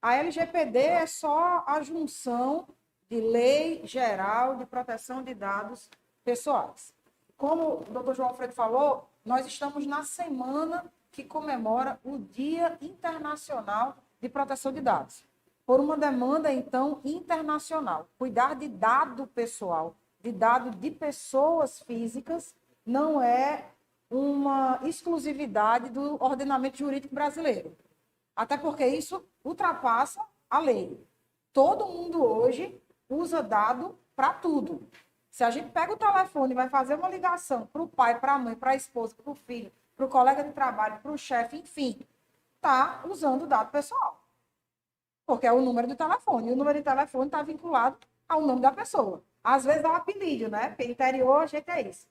A LGPD é só a junção de Lei Geral de Proteção de Dados Pessoais. Como o doutor João Alfredo falou, nós estamos na semana que comemora o Dia Internacional de Proteção de Dados. Por uma demanda, então, internacional. Cuidar de dado pessoal, de dado de pessoas físicas, não é uma exclusividade do ordenamento jurídico brasileiro. Até porque isso ultrapassa a lei. Todo mundo hoje usa dado para tudo. Se a gente pega o telefone e vai fazer uma ligação para o pai, para a mãe, para a esposa, para o filho, para o colega de trabalho, para o chefe, enfim, está usando dado pessoal. Porque é o número do telefone. E o número de telefone está vinculado ao nome da pessoa. Às vezes dá um apelido, né? Porque interior, a gente é isso.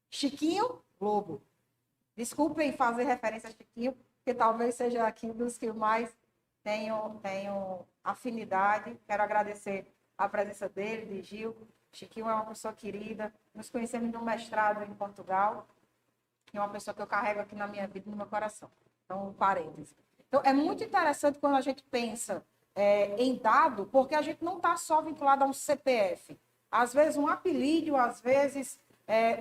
Chiquinho Globo. Desculpem fazer referência a Chiquinho, porque talvez seja aqui um dos que eu mais tenho afinidade. Quero agradecer a presença dele, de Gil. Chiquinho é uma pessoa querida. Nos conhecemos no mestrado em Portugal. E é uma pessoa que eu carrego aqui na minha vida e no meu coração. Então, um parêntese. Então, é muito interessante quando a gente pensa em dado, porque a gente não está só vinculado a um CPF. Às vezes, um apelido, às vezes,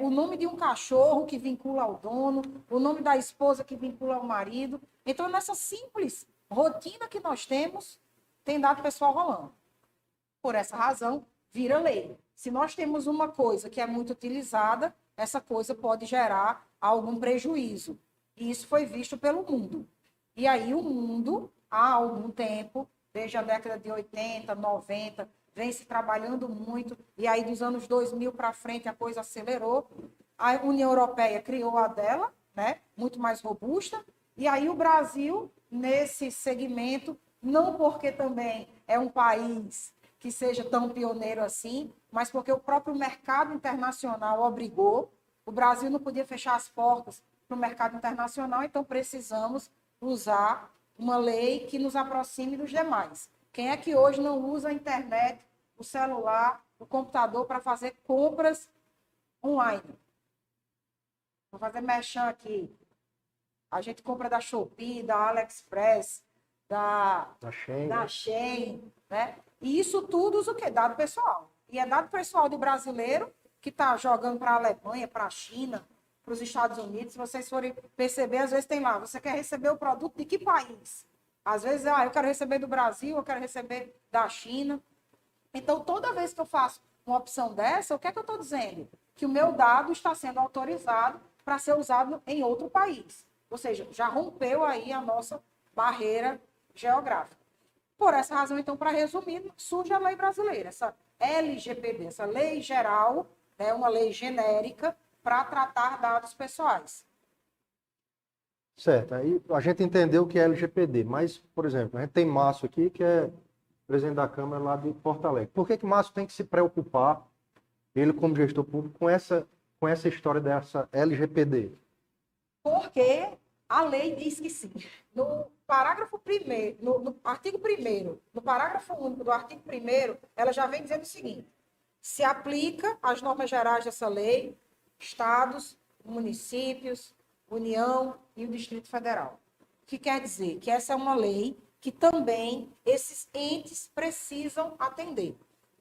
o nome de um cachorro que vincula ao dono, o nome da esposa que vincula ao marido. Então, nessa simples rotina que nós temos, tem dado pessoal rolando. Por essa razão, vira lei. Se nós temos uma coisa que é muito utilizada, essa coisa pode gerar algum prejuízo. E isso foi visto pelo mundo. E aí o mundo, há algum tempo, desde a década de 80, 90, vem se trabalhando muito. E aí dos anos 2000 para frente a coisa acelerou. A União Europeia criou a dela, né, muito mais robusta. E aí o Brasil, nesse segmento, não porque também é um país que seja tão pioneiro assim, mas porque o próprio mercado internacional obrigou. O Brasil não podia fechar as portas para o mercado internacional, então precisamos usar uma lei que nos aproxime dos demais. Quem é que hoje não usa a internet, o celular, o computador para fazer compras online? Vou fazer merchan aqui. A gente compra da Shopee, da AliExpress, da Shein, né? E isso tudo usa o quê? Dado pessoal. E é dado pessoal do brasileiro que está jogando para a Alemanha, para a China, para os Estados Unidos. Se vocês forem perceber, às vezes tem lá, você quer receber o produto de que país? Às vezes, eu quero receber do Brasil, eu quero receber da China. Então, toda vez que eu faço uma opção dessa, o que é que eu estou dizendo? Que o meu dado está sendo autorizado para ser usado em outro país. Ou seja, já rompeu aí a nossa barreira geográfica. Por essa razão, então, para resumir, surge a lei brasileira, essa LGPD, essa lei geral, uma lei genérica para tratar dados pessoais. Certo, aí a gente entendeu o que é LGPD, mas, por exemplo, a gente tem Márcio aqui, que é presidente da Câmara lá de Porto Alegre. Por que Márcio tem que se preocupar, ele como gestor público, com essa história dessa LGPD? Porque a lei diz que sim. No parágrafo 1º, no artigo 1º, no parágrafo único do artigo 1º, ela já vem dizendo o seguinte: se aplica às normas gerais dessa lei, estados, municípios, União e o Distrito Federal. O que quer dizer? Que essa é uma lei que também esses entes precisam atender.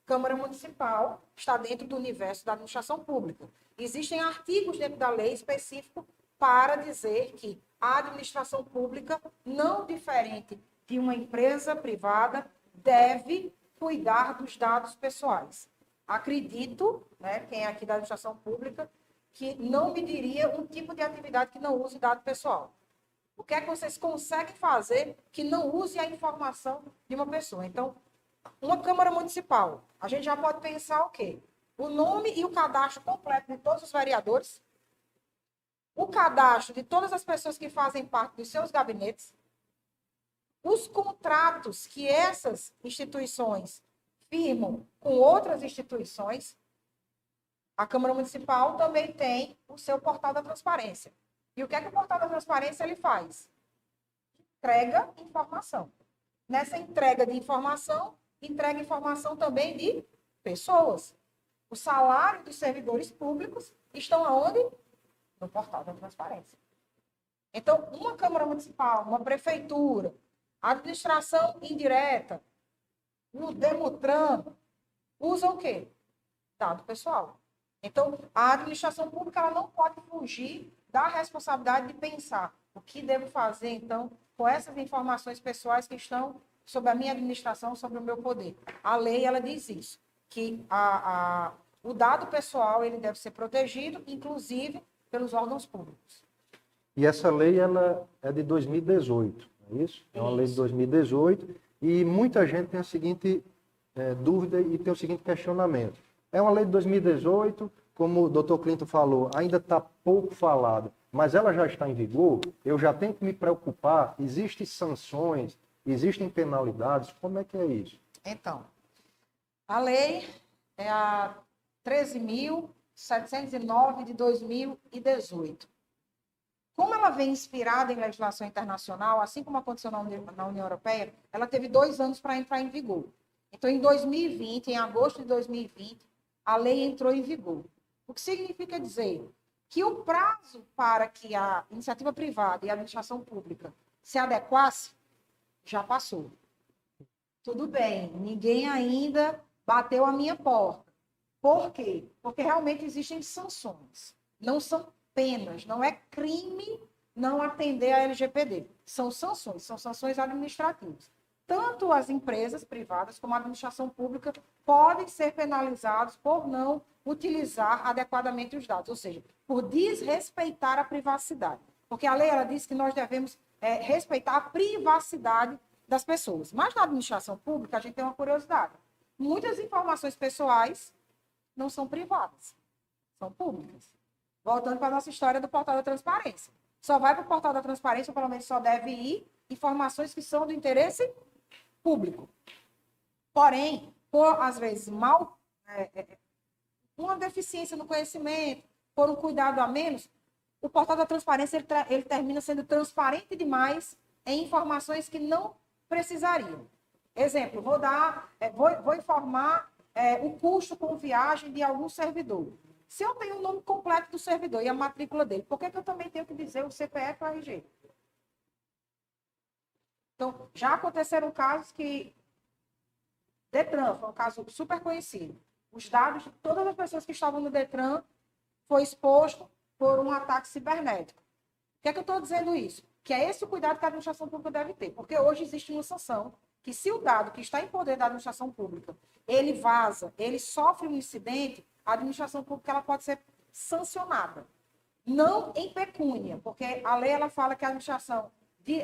Câmara Municipal está dentro do universo da administração pública. Existem artigos dentro da lei específicos para dizer que a administração pública, não diferente de uma empresa privada, deve cuidar dos dados pessoais. Acredito, né, quem é aqui da administração pública, que não me diria um tipo de atividade que não use dado pessoal. O que é que vocês conseguem fazer que não use a informação de uma pessoa? Então, uma Câmara Municipal, a gente já pode pensar o quê? O nome e o cadastro completo de todos os vereadores, o cadastro de todas as pessoas que fazem parte dos seus gabinetes, os contratos que essas instituições firmam com outras instituições. A Câmara Municipal também tem o seu portal da transparência. E o que é que o portal da transparência ele faz? Entrega informação. Nessa entrega de informação, entrega informação também de pessoas. O salário dos servidores públicos estão aonde? No portal da transparência. Então, uma Câmara Municipal, uma prefeitura, A administração indireta, o Demutran, usa o quê? Dado pessoal. Então, a administração pública ela não pode fugir da responsabilidade de pensar o que devo fazer, então, com essas informações pessoais que estão sobre a minha administração, sobre o meu poder. A lei, ela diz isso, que o dado pessoal ele deve ser protegido, inclusive pelos órgãos públicos. E essa lei ela é de 2018, não é isso? É uma lei de 2018 e muita gente tem a seguinte dúvida e tem o seguinte questionamento. É uma lei de 2018, como o doutor Clinton falou, ainda está pouco falado, mas ela já está em vigor, eu já tenho que me preocupar, existem sanções, existem penalidades, como é que é isso? Então, a lei é a 13.709 de 2018. Como ela vem inspirada em legislação internacional, assim como aconteceu na União Europeia, ela teve 2 anos para entrar em vigor. Então, em 2020, em agosto de 2020, a lei entrou em vigor. O que significa dizer que o prazo para que a iniciativa privada e a administração pública se adequasse já passou. Tudo bem, ninguém ainda bateu a minha porta. Por quê? Porque realmente existem sanções. Não são penas, não é crime não atender a LGPD. São sanções administrativas. Tanto as empresas privadas como a administração pública podem ser penalizados por não utilizar adequadamente os dados, ou seja, por desrespeitar a privacidade. Porque a lei ela diz que nós devemos respeitar a privacidade das pessoas. Mas na administração pública, a gente tem uma curiosidade. Muitas informações pessoais não são privadas, são públicas. Voltando para a nossa história do portal da transparência. Só vai para o portal da transparência, ou pelo menos só deve ir, informações que são do interesse público. Porém, por, às vezes, uma deficiência no conhecimento, por um cuidado a menos, o portal da transparência ele termina sendo transparente demais em informações que não precisariam. Exemplo, vou informar o custo com viagem de algum servidor. Se eu tenho o nome completo do servidor e a matrícula dele, por que eu também tenho que dizer o CPF e o RG? Então, já aconteceram casos que Detran foi um caso super conhecido. Os dados de todas as pessoas que estavam no Detran foi exposto por um ataque cibernético. Por que eu estou dizendo isso? Que é esse o cuidado que a administração pública deve ter. Porque hoje existe uma sanção que se o dado que está em poder da administração pública, ele vaza, ele sofre um incidente, a administração pública ela pode ser sancionada. Não em pecúnia, porque a lei ela fala que a administração,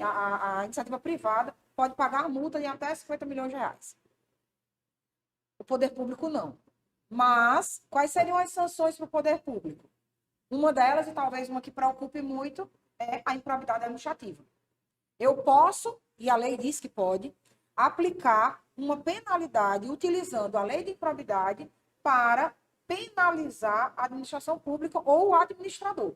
a iniciativa privada, pode pagar multa de até 50 milhões de reais. O poder público não. Mas, quais seriam as sanções para o poder público? Uma delas, e talvez uma que preocupe muito, é a improbidade administrativa. Eu posso, e a lei diz que pode, aplicar uma penalidade utilizando a lei de improbidade para penalizar a administração pública ou o administrador,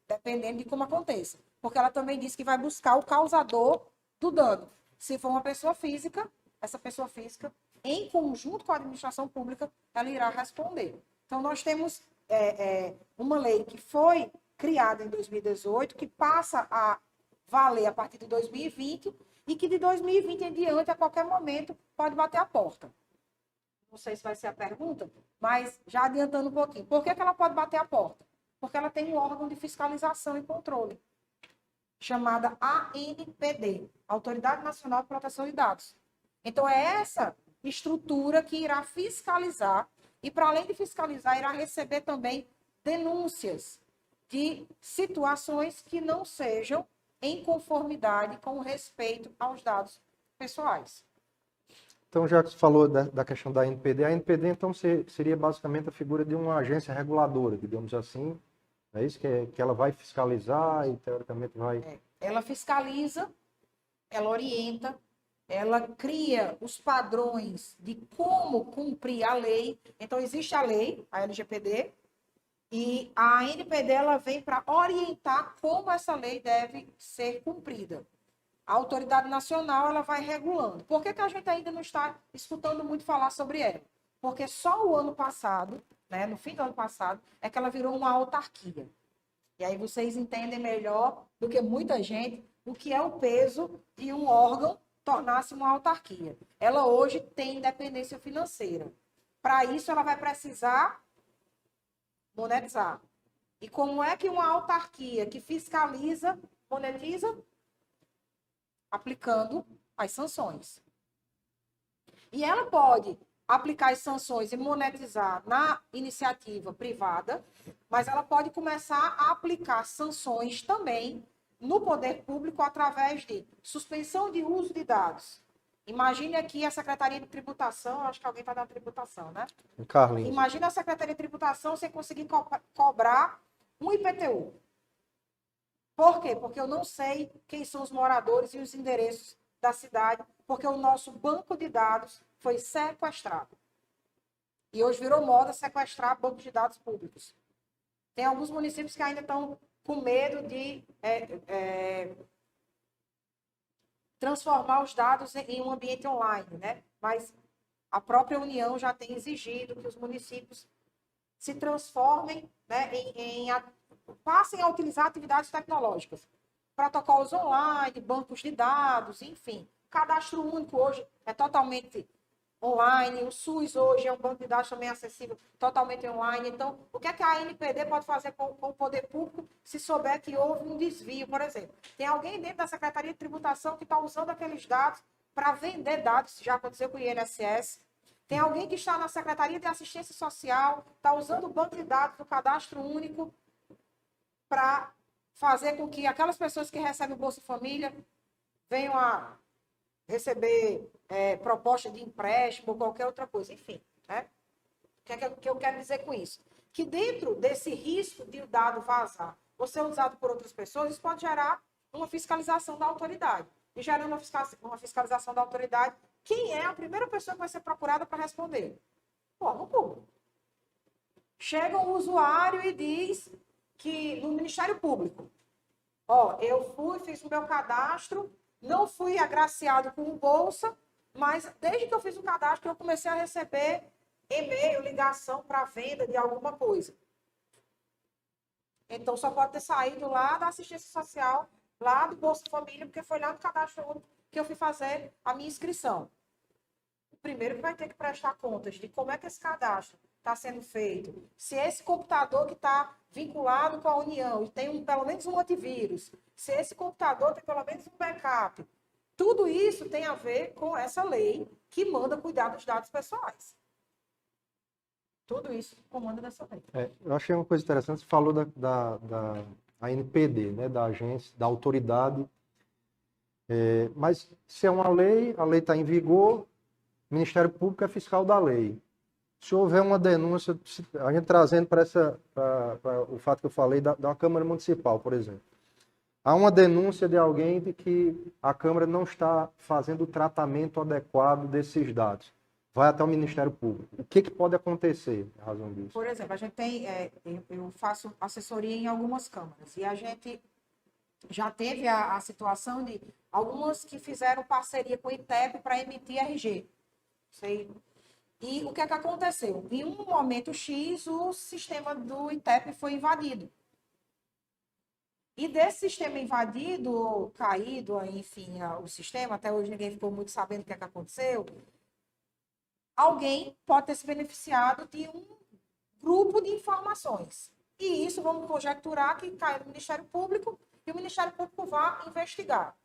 dependendo de como aconteça. Porque ela também diz que vai buscar o causador do dano. Se for uma pessoa física, essa pessoa física, em conjunto com a administração pública, ela irá responder. Então, nós temos uma lei que foi criada em 2018, que passa a valer a partir de 2020 e que de 2020 em diante, a qualquer momento, pode bater a porta. Não sei se vai ser a pergunta, mas já adiantando um pouquinho. Por que ela pode bater a porta? Porque ela tem um órgão de fiscalização e controle, chamada ANPD, Autoridade Nacional de Proteção de Dados. Então, é essa estrutura que irá fiscalizar e, para além de fiscalizar, irá receber também denúncias de situações que não sejam em conformidade com o respeito aos dados pessoais. Então, já que você falou da questão da ANPD, a ANPD, então, seria basicamente a figura de uma agência reguladora, digamos assim, é isso? Que ela vai fiscalizar e, teoricamente, vai... Ela fiscaliza, ela orienta, ela cria os padrões de como cumprir a lei. Então, existe a lei, a LGPD, e a ANPD ela vem para orientar como essa lei deve ser cumprida. A autoridade nacional ela vai regulando. Por que a gente ainda não está escutando muito falar sobre ela? Porque só o ano passado, no fim do ano passado, é que ela virou uma autarquia. E aí vocês entendem melhor do que muita gente o que é o peso de um órgão tornar-se uma autarquia. Ela hoje tem independência financeira. Para isso, ela vai precisar monetizar. E como é que uma autarquia que fiscaliza, monetiza? Aplicando as sanções. E ela pode aplicar as sanções e monetizar na iniciativa privada, mas ela pode começar a aplicar sanções também no poder público através de suspensão de uso de dados. Imagine aqui a Secretaria de Tributação, acho que alguém está na tributação, né? Carlinhos. Imagine a Secretaria de Tributação sem conseguir cobrar um IPTU. Por quê? Porque eu não sei quem são os moradores e os endereços da cidade, porque o nosso banco de dados foi sequestrado. E hoje virou moda sequestrar bancos de dados públicos. Tem alguns municípios que ainda estão com medo de transformar os dados em um ambiente online, né? Mas a própria União já tem exigido que os municípios se transformem, né, passem a utilizar atividades tecnológicas. Protocolos online, bancos de dados, enfim. Cadastro único hoje é totalmente online. O SUS hoje é um banco de dados também acessível, totalmente online. Então, o que é que a ANPD pode fazer com o poder público se souber que houve um desvio, por exemplo? Tem alguém dentro da Secretaria de Tributação que está usando aqueles dados para vender dados, já aconteceu com o INSS. Tem alguém que está na Secretaria de Assistência Social, está usando o banco de dados do Cadastro Único para fazer com que aquelas pessoas que recebem o Bolsa Família venham a receber proposta de empréstimo ou qualquer outra coisa. Enfim, né? O que eu quero dizer com isso? Que dentro desse risco de o dado vazar ou ser usado por outras pessoas, isso pode gerar uma fiscalização da autoridade. E gerando uma fiscalização da autoridade, quem é a primeira pessoa que vai ser procurada para responder? O órgão público. Chega um usuário e diz que no Ministério Público, eu fiz o meu cadastro, não fui agraciado com o Bolsa, mas desde que eu fiz o cadastro, eu comecei a receber e-mail, ligação para venda de alguma coisa. Então, só pode ter saído lá da assistência social, lá do Bolsa Família, porque foi lá no cadastro único que eu fui fazer a minha inscrição. O primeiro que vai ter que prestar contas de como é que esse cadastro está sendo feito, se esse computador que está vinculado com a União e tem pelo menos um antivírus, se esse computador tem pelo menos um backup, tudo isso tem a ver com essa lei que manda cuidar dos dados pessoais. Tudo isso comanda dessa lei. Eu achei uma coisa interessante, você falou da ANPD, né, da agência, da autoridade, mas se é uma lei, a lei está em vigor, o Ministério Público é fiscal da lei. Se houver uma denúncia, a gente trazendo para o fato que eu falei da Câmara Municipal, por exemplo. Há uma denúncia de alguém de que a Câmara não está fazendo o tratamento adequado desses dados. Vai até o Ministério Público. O que pode acontecer em razão disso? Por exemplo, a gente tem, eu faço assessoria em algumas câmaras e a gente já teve a situação de algumas que fizeram parceria com o ITEP para emitir RG. Sei. E o que é que aconteceu? Em um momento X, o sistema do ITEP foi invadido. E desse sistema invadido, caído, enfim, o sistema, até hoje ninguém ficou muito sabendo o que é que aconteceu, alguém pode ter se beneficiado de um grupo de informações. E isso vamos conjecturar que cai no Ministério Público e o Ministério Público vai investigar.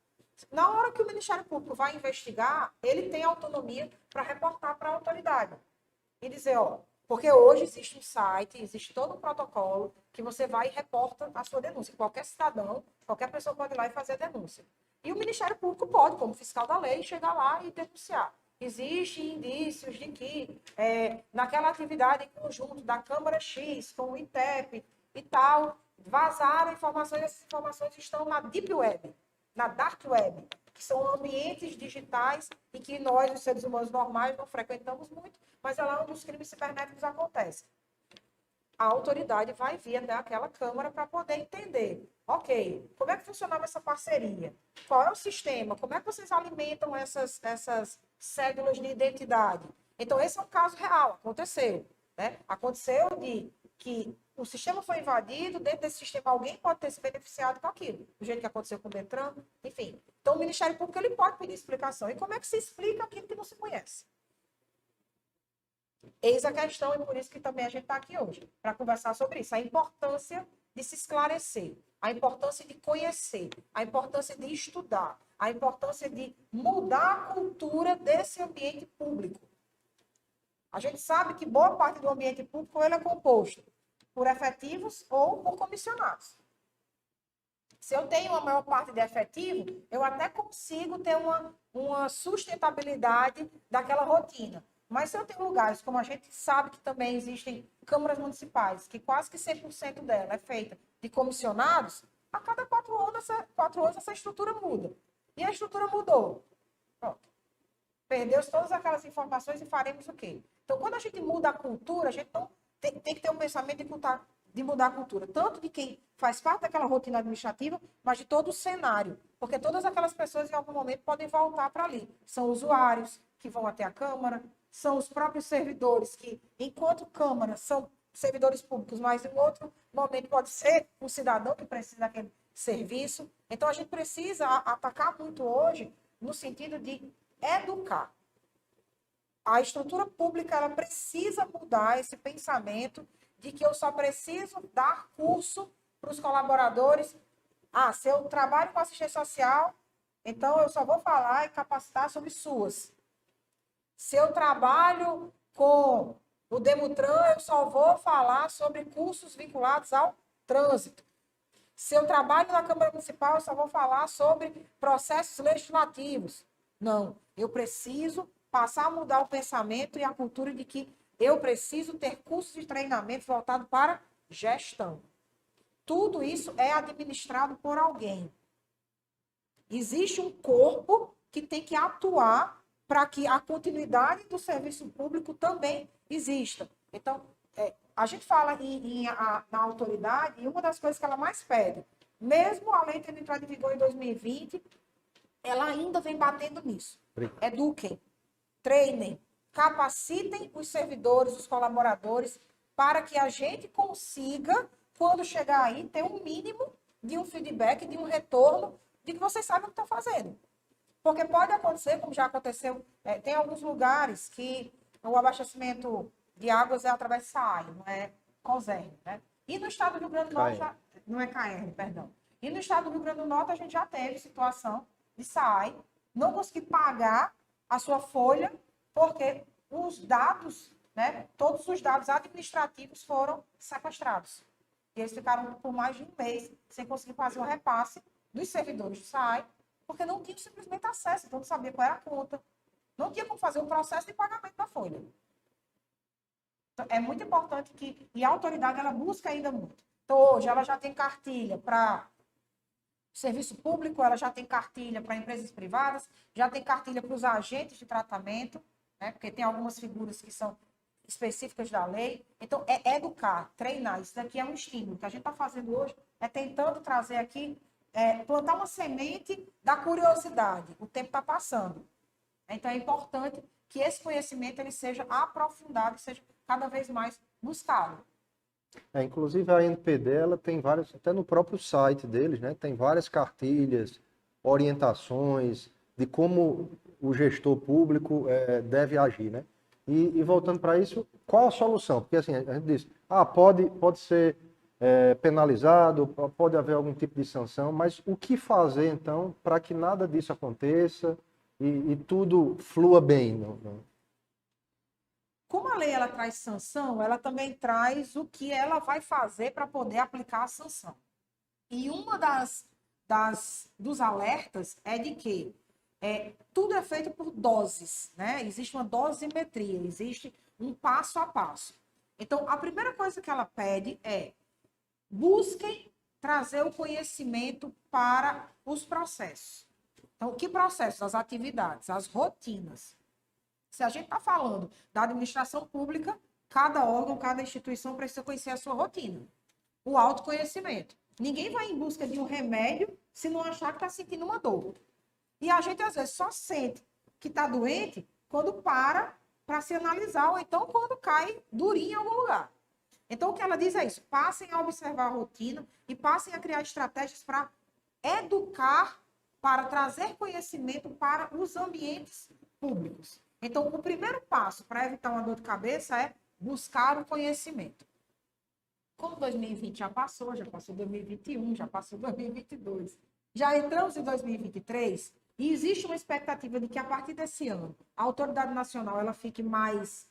Na hora que o Ministério Público vai investigar, ele tem autonomia para reportar para a autoridade. E dizer, porque hoje existe um site, existe todo um protocolo que você vai e reporta a sua denúncia. Qualquer cidadão, qualquer pessoa pode ir lá e fazer a denúncia. E o Ministério Público pode, como fiscal da lei, chegar lá e denunciar. Existem indícios de que naquela atividade em conjunto da Câmara X, com o ITEP e tal, vazaram informações, essas informações estão na Deep Web, na Dark Web, que são ambientes digitais e que nós, os seres humanos normais, não frequentamos muito, mas é lá onde os crimes cibernéticos acontecem. A autoridade vai vir até aquela Câmara para poder entender, ok, como é que funcionava essa parceria? Qual é o sistema? Como é que vocês alimentam essas cédulas de identidade? Então, esse é um caso real, aconteceu. Né? Aconteceu de que o sistema foi invadido, dentro desse sistema alguém pode ter se beneficiado com aquilo, do jeito que aconteceu com o Detran, enfim. Então, o Ministério Público ele pode pedir explicação. E como é que se explica aquilo que não se conhece? Eis a questão, e por isso que também a gente está aqui hoje, para conversar sobre isso. A importância de se esclarecer, a importância de conhecer, a importância de estudar, a importância de mudar a cultura desse ambiente público. A gente sabe que boa parte do ambiente público ele é composto por efetivos ou por comissionados. Se eu tenho a maior parte de efetivo, eu até consigo ter uma sustentabilidade daquela rotina. Mas se eu tenho lugares, como a gente sabe que também existem câmaras municipais, que quase que 100% dela é feita de comissionados, a cada 4 anos essa estrutura muda. E a estrutura mudou. Pronto. Perdeu todas aquelas informações e faremos o quê? Então, quando a gente muda a cultura, a gente não tem que ter um pensamento de mudar a cultura, tanto de quem faz parte daquela rotina administrativa, mas de todo o cenário. Porque todas aquelas pessoas, em algum momento, podem voltar para ali. São usuários que vão até a Câmara, são os próprios servidores que, enquanto Câmara, são servidores públicos, mas em outro momento pode ser um cidadão que precisa daquele serviço. Então, a gente precisa atacar muito hoje no sentido de educar. A estrutura pública ela precisa mudar esse pensamento de que eu só preciso dar curso para os colaboradores. Ah, se eu trabalho com assistência social, então eu só vou falar e capacitar sobre SUAS. Se eu trabalho com o Demutran, eu só vou falar sobre cursos vinculados ao trânsito. Se eu trabalho na Câmara Municipal, eu só vou falar sobre processos legislativos. Não, eu preciso passar a mudar o pensamento e a cultura de que eu preciso ter cursos de treinamento voltado para gestão. Tudo isso é administrado por alguém. Existe um corpo que tem que atuar para que a continuidade do serviço público também exista. Então, a gente fala na autoridade, e uma das coisas que ela mais pede, mesmo a lei tendo entrado em vigor em 2020, ela ainda vem batendo nisso. Eduquem, treinem, capacitem os servidores, os colaboradores, para que a gente consiga, quando chegar aí, ter um mínimo de um feedback, de um retorno, de que vocês sabem o que estão fazendo. Porque pode acontecer, como já aconteceu, tem alguns lugares que o abastecimento de águas é através de SAAI, não é COSERN, né? E no estado do Rio Grande do Norte, não é CAERN, perdão. E no estado do Rio Grande do Norte, a gente já teve situação de SAAI não conseguir pagar a sua folha, porque os dados, né, todos os dados administrativos foram sequestrados. E eles ficaram por mais de um mês sem conseguir fazer o repasse dos servidores do SAAI, porque não tinham simplesmente acesso, então não sabia qual era a conta. Não tinha como fazer o processo de pagamento da folha. Então, é muito importante que, e a autoridade, ela busca ainda muito. Então, hoje, ela já tem cartilha para serviço público, ela já tem cartilha para empresas privadas, já tem cartilha para os agentes de tratamento, né, porque tem algumas figuras que são específicas da lei. Então, é educar, treinar. Isso daqui é um estímulo. O que a gente está fazendo hoje é tentando trazer aqui, plantar uma semente da curiosidade. O tempo está passando. Então, é importante que esse conhecimento ele seja aprofundado, seja cada vez mais buscado. Inclusive, a NPD ela tem várias, até no próprio site deles, né, tem várias cartilhas, orientações de como o gestor público deve agir, né? E voltando para isso, qual a solução? Porque assim, a gente diz, pode ser penalizado, pode haver algum tipo de sanção, mas o que fazer, então, para que nada disso aconteça e tudo flua bem? Como a lei ela traz sanção, ela também traz o que ela vai fazer para poder aplicar a sanção. E uma dos alertas é de que tudo é feito por doses, né? Existe uma dosimetria, existe um passo a passo. Então, a primeira coisa que ela pede é busquem trazer o conhecimento para os processos. Então, que processos? As atividades, as rotinas. Se a gente está falando da administração pública, cada órgão, cada instituição precisa conhecer a sua rotina. O autoconhecimento. Ninguém vai em busca de um remédio se não achar que está sentindo uma dor. E a gente, às vezes, só sente que está doente quando para se analisar, ou então quando cai durinho em algum lugar. Então, o que ela diz é isso. Passem a observar a rotina e passem a criar estratégias para educar para trazer conhecimento para os ambientes públicos. Então, o primeiro passo para evitar uma dor de cabeça é buscar o conhecimento. Como 2020 já passou 2021, já passou 2022, já entramos em 2023 e existe uma expectativa de que a partir desse ano a autoridade nacional ela fique mais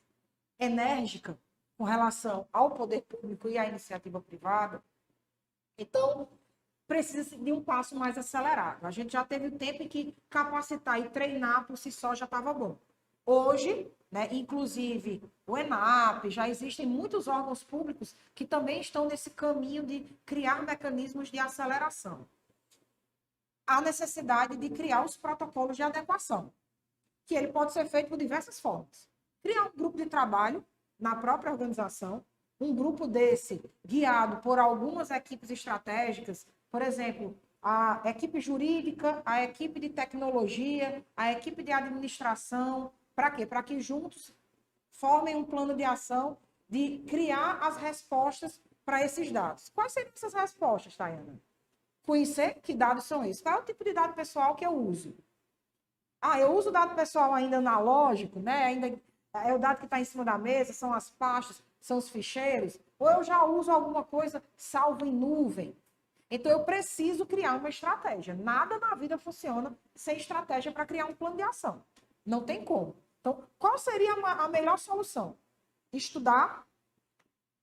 enérgica com relação ao poder público e à iniciativa privada. Então, precisa de um passo mais acelerado. A gente já teve o tempo em que capacitar e treinar por si só já estava bom. Hoje, né, inclusive o ENAP, já existem muitos órgãos públicos que também estão nesse caminho de criar mecanismos de aceleração. Há necessidade de criar os protocolos de adequação, que ele pode ser feito por diversas formas. Criar um grupo de trabalho na própria organização, um grupo desse guiado por algumas equipes estratégicas, por exemplo, a equipe jurídica, a equipe de tecnologia, a equipe de administração. Para quê? Para que juntos formem um plano de ação de criar as respostas para esses dados. Quais seriam essas respostas, Tayana? Conhecer que dados são esses. Qual é o tipo de dado pessoal que eu uso? Eu uso dado pessoal ainda analógico, né? Ainda é o dado que está em cima da mesa, são as pastas, são os ficheiros, ou eu já uso alguma coisa salvo em nuvem. Então, eu preciso criar uma estratégia. Nada na vida funciona sem estratégia para criar um plano de ação. Não tem como. Então, qual seria a melhor solução? Estudar,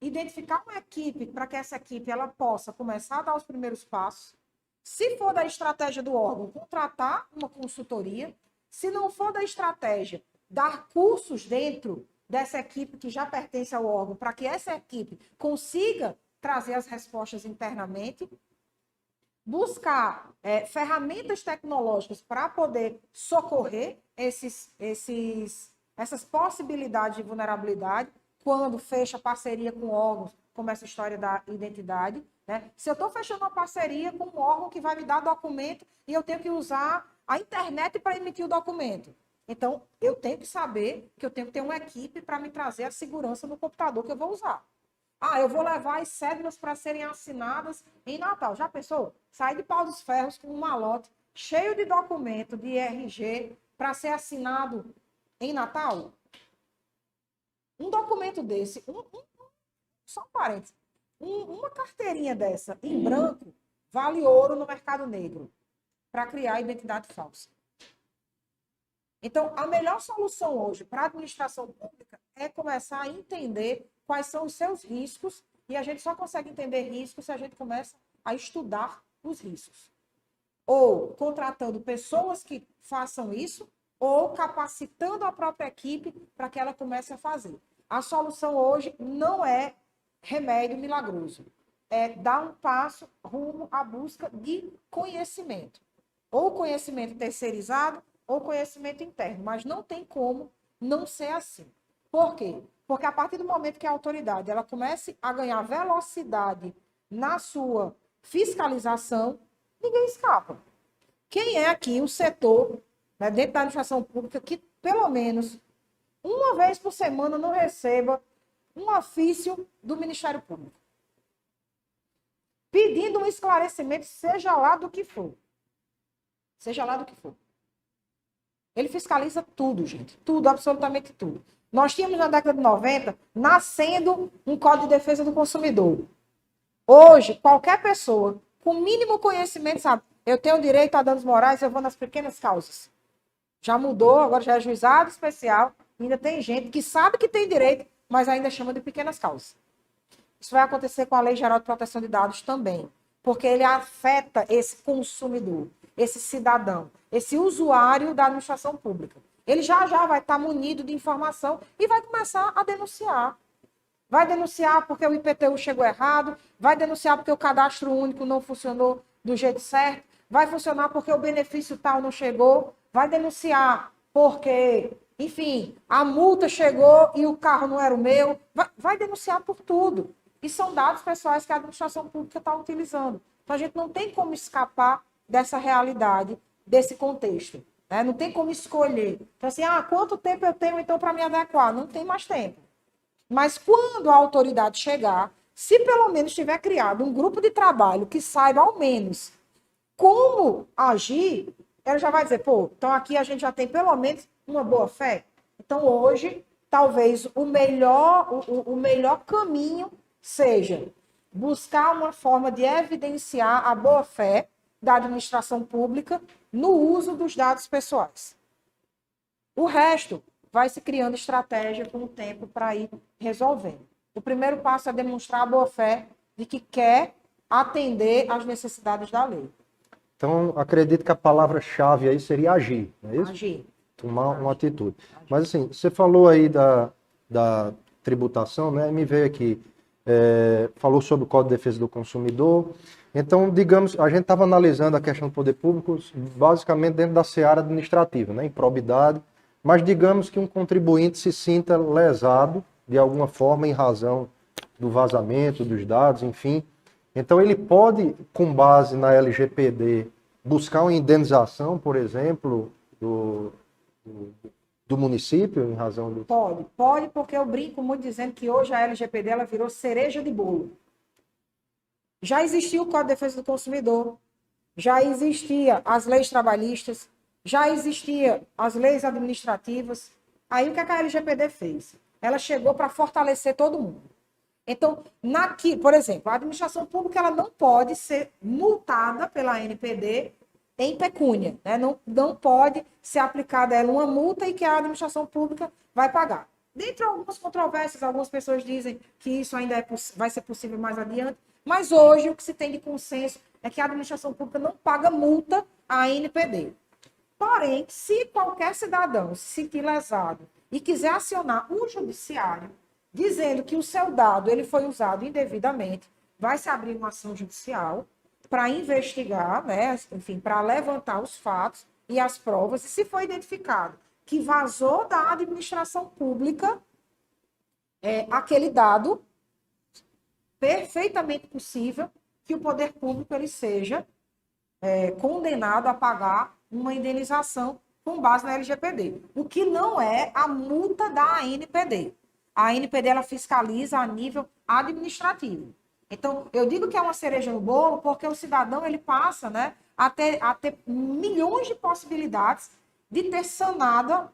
identificar uma equipe para que essa equipe ela possa começar a dar os primeiros passos. Se for da estratégia do órgão, contratar uma consultoria. Se não for da estratégia, dar cursos dentro dessa equipe que já pertence ao órgão, para que essa equipe consiga trazer as respostas internamente. Buscar ferramentas tecnológicas para poder socorrer essas possibilidades de vulnerabilidade quando fecha parceria com órgãos, como essa história da identidade. Né? Se eu estou fechando uma parceria com um órgão que vai me dar documento e eu tenho que usar a internet para emitir o documento. Então, eu tenho que saber que eu tenho que ter uma equipe para me trazer a segurança no computador que eu vou usar. Eu vou levar as cédulas para serem assinadas em Natal. Já pensou? Sair de Pau dos Ferros com um malote cheio de documento de RG para ser assinado em Natal? Um documento desse, só um parênteses, uma carteirinha dessa em branco vale ouro no mercado negro para criar identidade falsa. Então, a melhor solução hoje para a administração pública é começar a entender quais são os seus riscos, e a gente só consegue entender riscos se a gente começa a estudar os riscos. Ou contratando pessoas que façam isso, ou capacitando a própria equipe para que ela comece a fazer. A solução hoje não é remédio milagroso, é dar um passo rumo à busca de conhecimento. Ou conhecimento terceirizado, ou conhecimento interno, mas não tem como não ser assim. Por quê? Porque a partir do momento que a autoridade ela comece a ganhar velocidade na sua fiscalização, ninguém escapa. Quem é aqui o setor, né, dentro da administração pública, que pelo menos uma vez por semana não receba um ofício do Ministério Público? Pedindo um esclarecimento, seja lá do que for. Seja lá do que for. Ele fiscaliza tudo, gente. Tudo, absolutamente tudo. Nós tínhamos na década de 90 nascendo um Código de Defesa do Consumidor. Hoje, qualquer pessoa com mínimo conhecimento sabe, eu tenho direito a danos morais, eu vou nas pequenas causas. Já mudou, agora já é juizado especial. Ainda tem gente que sabe que tem direito, mas ainda chama de pequenas causas. Isso vai acontecer com a Lei Geral de Proteção de Dados também, porque ele afeta esse consumidor, esse cidadão, esse usuário da administração pública. Ele já vai estar munido de informação e vai começar a denunciar. Vai denunciar porque o IPTU chegou errado, vai denunciar porque o cadastro único não funcionou do jeito certo, vai funcionar porque o benefício tal não chegou, vai denunciar porque, enfim, a multa chegou e o carro não era o meu, vai denunciar por tudo. E são dados pessoais que a administração pública está utilizando. Então, a gente não tem como escapar dessa realidade, desse contexto. Né? Não tem como escolher. Então, assim, quanto tempo eu tenho, então, para me adequar? Não tem mais tempo. Mas quando a autoridade chegar, se pelo menos tiver criado um grupo de trabalho que saiba, ao menos, como agir, ela já vai dizer, pô, então aqui a gente já tem pelo menos uma boa fé. Então hoje, talvez o melhor caminho seja buscar uma forma de evidenciar a boa fé da administração pública no uso dos dados pessoais. O resto vai se criando estratégia com o tempo para ir resolvendo. O primeiro passo é demonstrar a boa fé de que quer atender às necessidades da lei. Então, acredito que a palavra-chave aí seria agir, não é isso? Agir. Tomar uma atitude. Mas assim, você falou aí da tributação, né? Me veio aqui, falou sobre o Código de Defesa do Consumidor. Então, digamos, a gente estava analisando a questão do poder público basicamente dentro da seara administrativa, né? Improbidade. Mas digamos que um contribuinte se sinta lesado de alguma forma em razão do vazamento dos dados, enfim. Então ele pode, com base na LGPD, buscar uma indenização, por exemplo, do município em razão do... Pode, porque eu brinco muito dizendo que hoje a LGPD ela virou cereja de bolo. Já existia o Código de Defesa do Consumidor, já existia as leis trabalhistas, já existia as leis administrativas. Aí o que a LGPD fez? Ela chegou para fortalecer todo mundo. Então, por exemplo, a administração pública ela não pode ser multada pela ANPD em pecúnia, né? Não pode ser aplicada a ela uma multa e que a administração pública vai pagar. Dentre algumas controvérsias, algumas pessoas dizem que isso ainda vai ser possível mais adiante, mas hoje o que se tem de consenso é que a administração pública não paga multa à ANPD. Porém, se qualquer cidadão se sentir lesado e quiser acionar o judiciário, dizendo que o seu dado ele foi usado indevidamente, vai se abrir uma ação judicial para investigar, né, enfim, para levantar os fatos e as provas, e se for identificado que vazou da administração pública aquele dado, perfeitamente possível que o poder público ele seja condenado a pagar uma indenização com base na LGPD, o que não é a multa da ANPD. A ANPD ela fiscaliza a nível administrativo. Então, eu digo que é uma cereja no bolo porque o cidadão ele passa, né, a ter milhões de possibilidades de ter sanado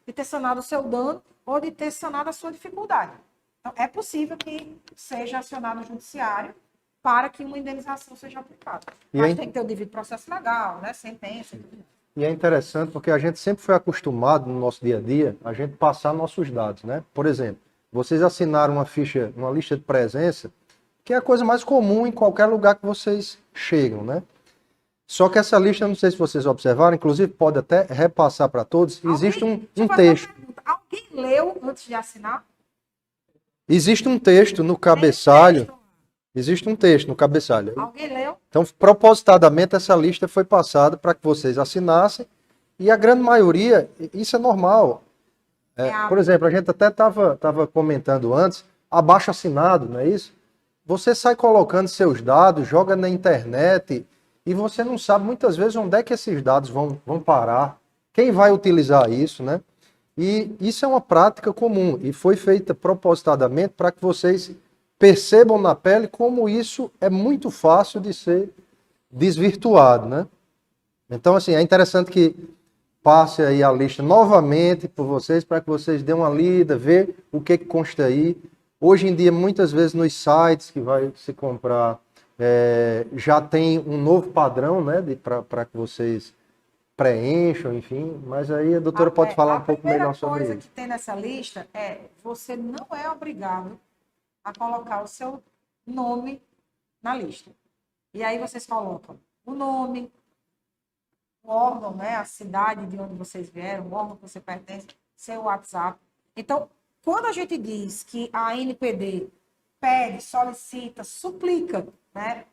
de ter sanado o seu dano ou de ter sanado a sua dificuldade. Então, é possível que seja acionado o judiciário para que uma indenização seja aplicada. Mas tem que ter o devido processo legal, né, sentença e tudo mais. E é interessante porque a gente sempre foi acostumado no nosso dia a dia a gente passar nossos dados, né? Por exemplo, vocês assinaram uma ficha, uma lista de presença, que é a coisa mais comum em qualquer lugar que vocês chegam, né? Só que essa lista, não sei se vocês observaram, inclusive pode até repassar para todos, existe um texto. Alguém leu antes de assinar? Existe um texto no cabeçalho. Existe um texto no cabeçalho. Alguém leu? Então, propositadamente, essa lista foi passada para que vocês assinassem, e a grande maioria, isso é normal. Por exemplo, a gente até estava comentando antes, abaixo assinado, não é isso? Você sai colocando seus dados, joga na internet, e você não sabe muitas vezes onde é que esses dados vão parar, quem vai utilizar isso, né? E isso é uma prática comum, e foi feita propositadamente para que vocês percebam na pele como isso é muito fácil de ser desvirtuado, né? Então, assim, é interessante que passe aí a lista novamente por vocês, para que vocês dêem uma lida, ver o que consta aí. Hoje em dia, muitas vezes nos sites que vai se comprar, já tem um novo padrão, né, para que vocês preencham, enfim. Mas aí a doutora pode falar um pouco melhor sobre isso. A primeira coisa que tem nessa lista você não é obrigado a colocar o seu nome na lista. E aí vocês colocam o nome, o órgão, né, a cidade de onde vocês vieram, o órgão que você pertence, seu WhatsApp. Então, quando a gente diz que a ANPD pede, solicita, suplica, né,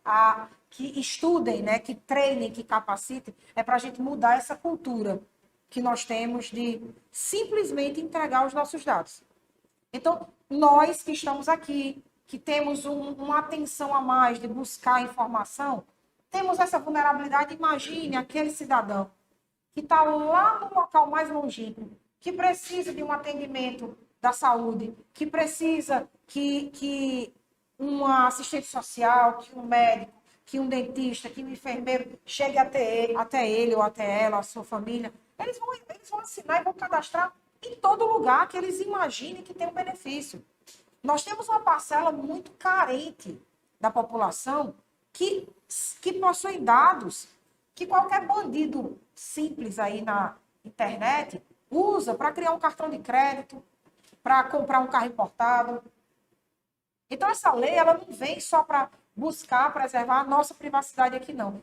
que estudem, né, que treinem, que capacitem, é para a gente mudar essa cultura que nós temos de simplesmente entregar os nossos dados. Então, nós que estamos aqui, que temos uma atenção a mais de buscar informação, temos essa vulnerabilidade. Imagine aquele cidadão que está lá no local mais longínquo, que precisa de um atendimento da saúde, que precisa que uma assistente social, que um médico, que um dentista, que um enfermeiro chegue até ele ou até ela, a sua família. Eles vão assinar e vão cadastrar em todo lugar que eles imaginem que tem um benefício. Nós temos uma parcela muito carente da população que possui dados que qualquer bandido simples aí na internet usa para criar um cartão de crédito, para comprar um carro importado. Então, essa lei ela não vem só para buscar preservar a nossa privacidade aqui, não.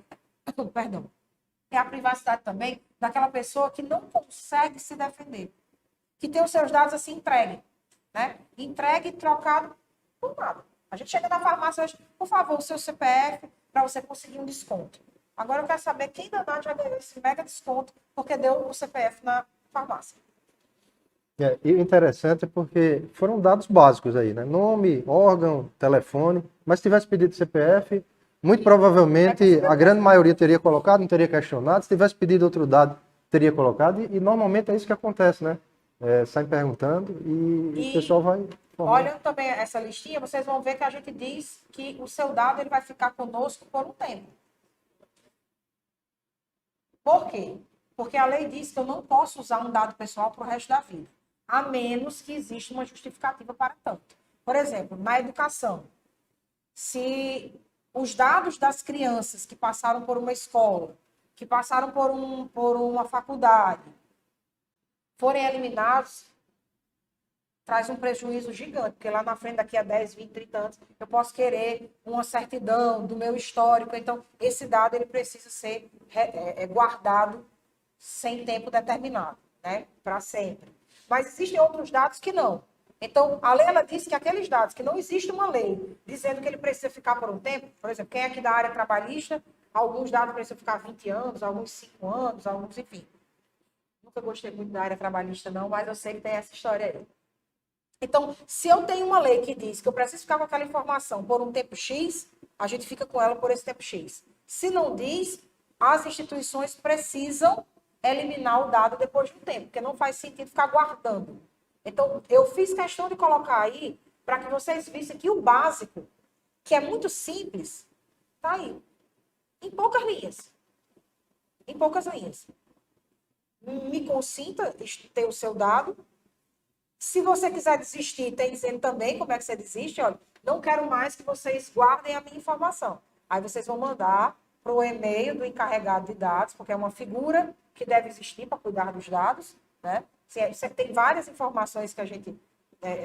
Perdão. É a privacidade também daquela pessoa que não consegue se defender, que tem os seus dados assim entregue, né? Entregue e trocado por nada. A gente chega na farmácia hoje, por favor, o seu CPF para você conseguir um desconto. Agora eu quero saber quem danado já ganhou esse mega desconto porque deu o CPF na farmácia. E o interessante é porque foram dados básicos aí, né? Nome, órgão, telefone. Mas se tivesse pedido CPF, muito provavelmente a grande maioria teria colocado, não teria questionado. Se tivesse pedido outro dado, teria colocado. E normalmente é isso que acontece, né? Saem perguntando e o pessoal vai formando. Olhando também essa listinha, vocês vão ver que a gente diz que o seu dado ele vai ficar conosco por um tempo. Por quê? Porque a lei diz que eu não posso usar um dado pessoal para o resto da vida, a menos que exista uma justificativa para tanto. Por exemplo, na educação, se os dados das crianças que passaram por uma escola, que passaram por uma faculdade, forem eliminados, traz um prejuízo gigante, porque lá na frente, daqui a 10, 20, 30 anos, eu posso querer uma certidão do meu histórico. Então, esse dado ele precisa ser guardado sem tempo determinado, né? Para sempre. Mas existem outros dados que não. Então, a lei ela diz que aqueles dados que não existe uma lei dizendo que ele precisa ficar por um tempo, por exemplo, quem é aqui da área trabalhista, alguns dados precisam ficar 20 anos, alguns 5 anos, alguns, enfim. Nunca gostei muito da área trabalhista, não, mas eu sei que tem essa história aí. Então, se eu tenho uma lei que diz que eu preciso ficar com aquela informação por um tempo X, a gente fica com ela por esse tempo X. Se não diz, as instituições precisam eliminar o dado depois de um tempo, porque não faz sentido ficar guardando. Então, eu fiz questão de colocar aí para que vocês vissem que o básico, que é muito simples, está aí. Em poucas linhas. Em poucas linhas. Me consinta ter o seu dado. Se você quiser desistir, tem dizendo também como é que você desiste. Olha, não quero mais que vocês guardem a minha informação. Aí vocês vão mandar para o e-mail do encarregado de dados, porque é uma figura que deve existir para cuidar dos dados, né? Você tem várias informações que a gente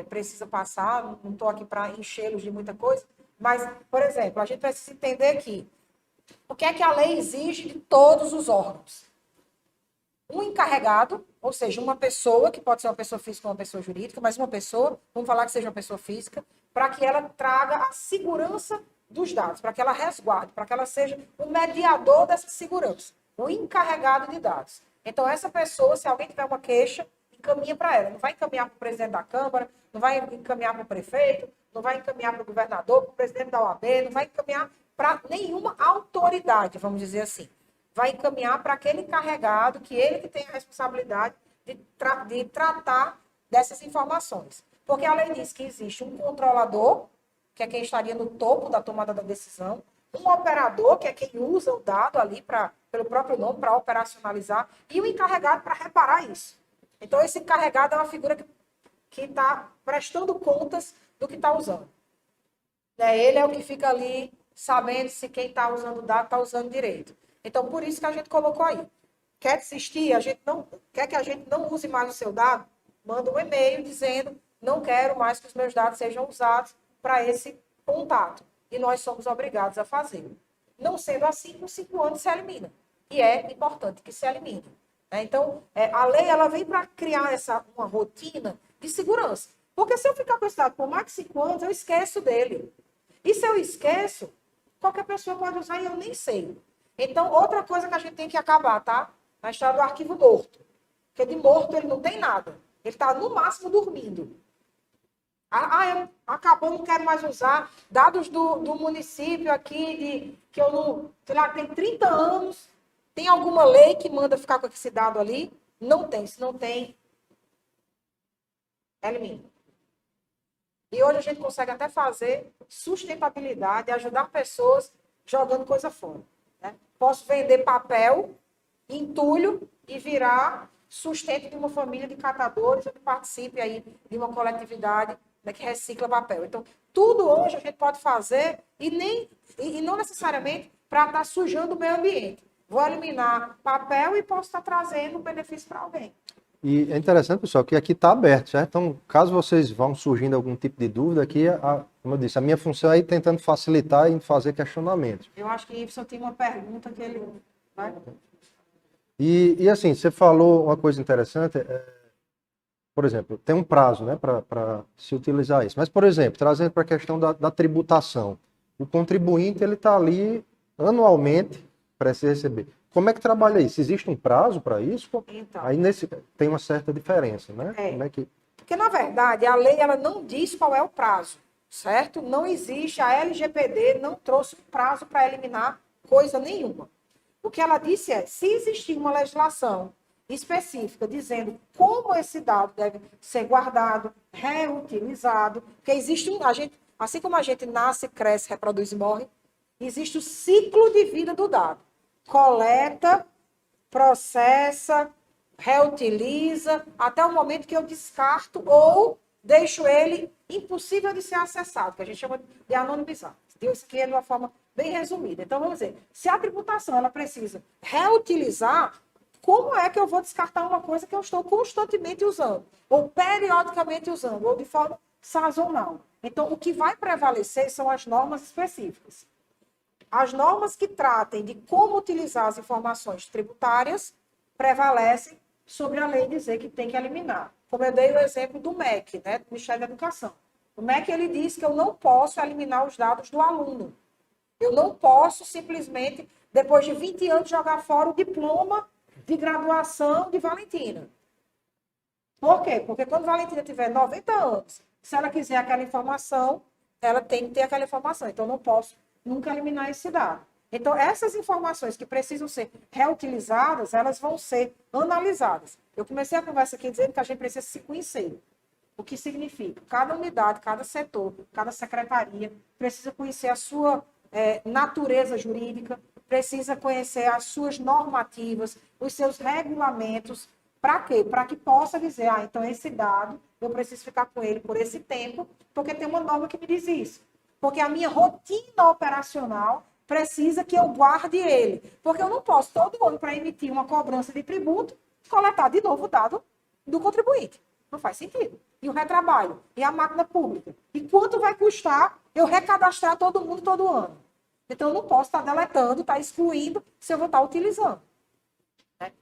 precisa passar, não estou aqui para enchê-los de muita coisa, mas, por exemplo, a gente precisa entender aqui o que é que a lei exige de todos os órgãos. Um encarregado, ou seja, uma pessoa, que pode ser uma pessoa física ou uma pessoa jurídica, mas uma pessoa, vamos falar que seja uma pessoa física, para que ela traga a segurança dos dados, para que ela resguarde, para que ela seja o mediador dessa segurança, o encarregado de dados. Então, essa pessoa, se alguém tiver uma queixa, encaminha para ela. Não vai encaminhar para o presidente da Câmara, não vai encaminhar para o prefeito, não vai encaminhar para o governador, para o presidente da OAB, não vai encaminhar para nenhuma autoridade, vamos dizer assim. Vai encaminhar para aquele encarregado, que ele que tem a responsabilidade de tratar dessas informações. Porque a lei diz que existe um controlador, que é quem estaria no topo da tomada da decisão, um operador, que é quem usa o dado ali pelo próprio nome, para operacionalizar, e o encarregado para reparar isso. Então, esse encarregado é uma figura que está prestando contas do que está usando. Ele é o que fica ali sabendo se quem está usando o dado está usando direito. Então, por isso que a gente colocou aí. Quer desistir? Quer que a gente não use mais o seu dado? Manda um e-mail dizendo: não quero mais que os meus dados sejam usados para esse contato. E nós somos obrigados a fazê-lo. Não sendo assim, com 5 anos se elimina. E é importante que se elimine. Então, a lei ela vem para criar uma rotina de segurança. Porque se eu ficar com esse dado por mais de 5 anos, eu esqueço dele. E se eu esqueço, qualquer pessoa pode usar e eu nem sei. Então, outra coisa que a gente tem que acabar, tá? Na história do arquivo morto. Porque de morto ele não tem nada. Ele está, no máximo, dormindo. Acabou, não quero mais usar. Dados do município aqui, que eu não... Sei lá, tem 30 anos. Tem alguma lei que manda ficar com esse dado ali? Não tem. Se não tem, elimina. E hoje a gente consegue até fazer sustentabilidade, ajudar pessoas jogando coisa fora. Né? Posso vender papel, entulho e virar sustento de uma família de catadores ou que participe aí de uma coletividade, né, que recicla papel. Então, tudo hoje a gente pode fazer e não necessariamente para estar sujando o meio ambiente. Vou eliminar papel e posso estar trazendo um benefício para alguém. E é interessante, pessoal, que aqui está aberto, certo? Então, caso vocês vão surgindo algum tipo de dúvida aqui, como eu disse, a minha função é ir tentando facilitar e fazer questionamentos. Eu acho que Y tem uma pergunta que ele... Vai? E assim, você falou uma coisa interessante, por exemplo, tem um prazo, né, para se utilizar isso. Mas, por exemplo, trazendo para a questão da tributação, o contribuinte ele está ali anualmente para se receber. Como é que trabalha isso? Existe um prazo para isso? Então, Aí tem uma certa diferença, né? Como é que... Porque, na verdade, a lei ela não diz qual é o prazo, certo? Não existe, a LGPD não trouxe um prazo para eliminar coisa nenhuma. O que ela disse é, se existir uma legislação específica dizendo como esse dado deve ser guardado, reutilizado, porque existe assim como a gente nasce, cresce, reproduz e morre, existe o ciclo de vida do dado. Coleta, processa, reutiliza, até o momento que eu descarto ou deixo ele impossível de ser acessado, que a gente chama de anonimizar. Isso aqui é de uma forma bem resumida. Então, vamos dizer, se a tributação ela precisa reutilizar, como é que eu vou descartar uma coisa que eu estou constantemente usando, ou periodicamente usando, ou de forma sazonal? Então, o que vai prevalecer são as normas específicas. As normas que tratem de como utilizar as informações tributárias prevalecem sobre a lei dizer que tem que eliminar. Como eu dei o exemplo do MEC, né, do Ministério da Educação. O MEC ele diz que eu não posso eliminar os dados do aluno. Eu não posso simplesmente, depois de 20 anos, jogar fora o diploma de graduação de Valentina. Por quê? Porque quando Valentina tiver 90 anos, se ela quiser aquela informação, ela tem que ter aquela informação. Então, eu não posso nunca eliminar esse dado. Então, essas informações que precisam ser reutilizadas, elas vão ser analisadas. Eu comecei a conversa aqui dizendo que a gente precisa se conhecer. O que significa? Cada unidade, cada setor, cada secretaria precisa conhecer a sua natureza jurídica, precisa conhecer as suas normativas, os seus regulamentos. Para quê? Para que possa dizer, então esse dado, eu preciso ficar com ele por esse tempo, porque tem uma norma que me diz isso. Porque a minha rotina operacional precisa que eu guarde ele. Porque eu não posso, todo ano, para emitir uma cobrança de tributo, coletar de novo o dado do contribuinte. Não faz sentido. E o retrabalho? E a máquina pública? E quanto vai custar eu recadastrar todo mundo todo ano? Então, eu não posso estar deletando, estar excluindo, se eu vou estar utilizando.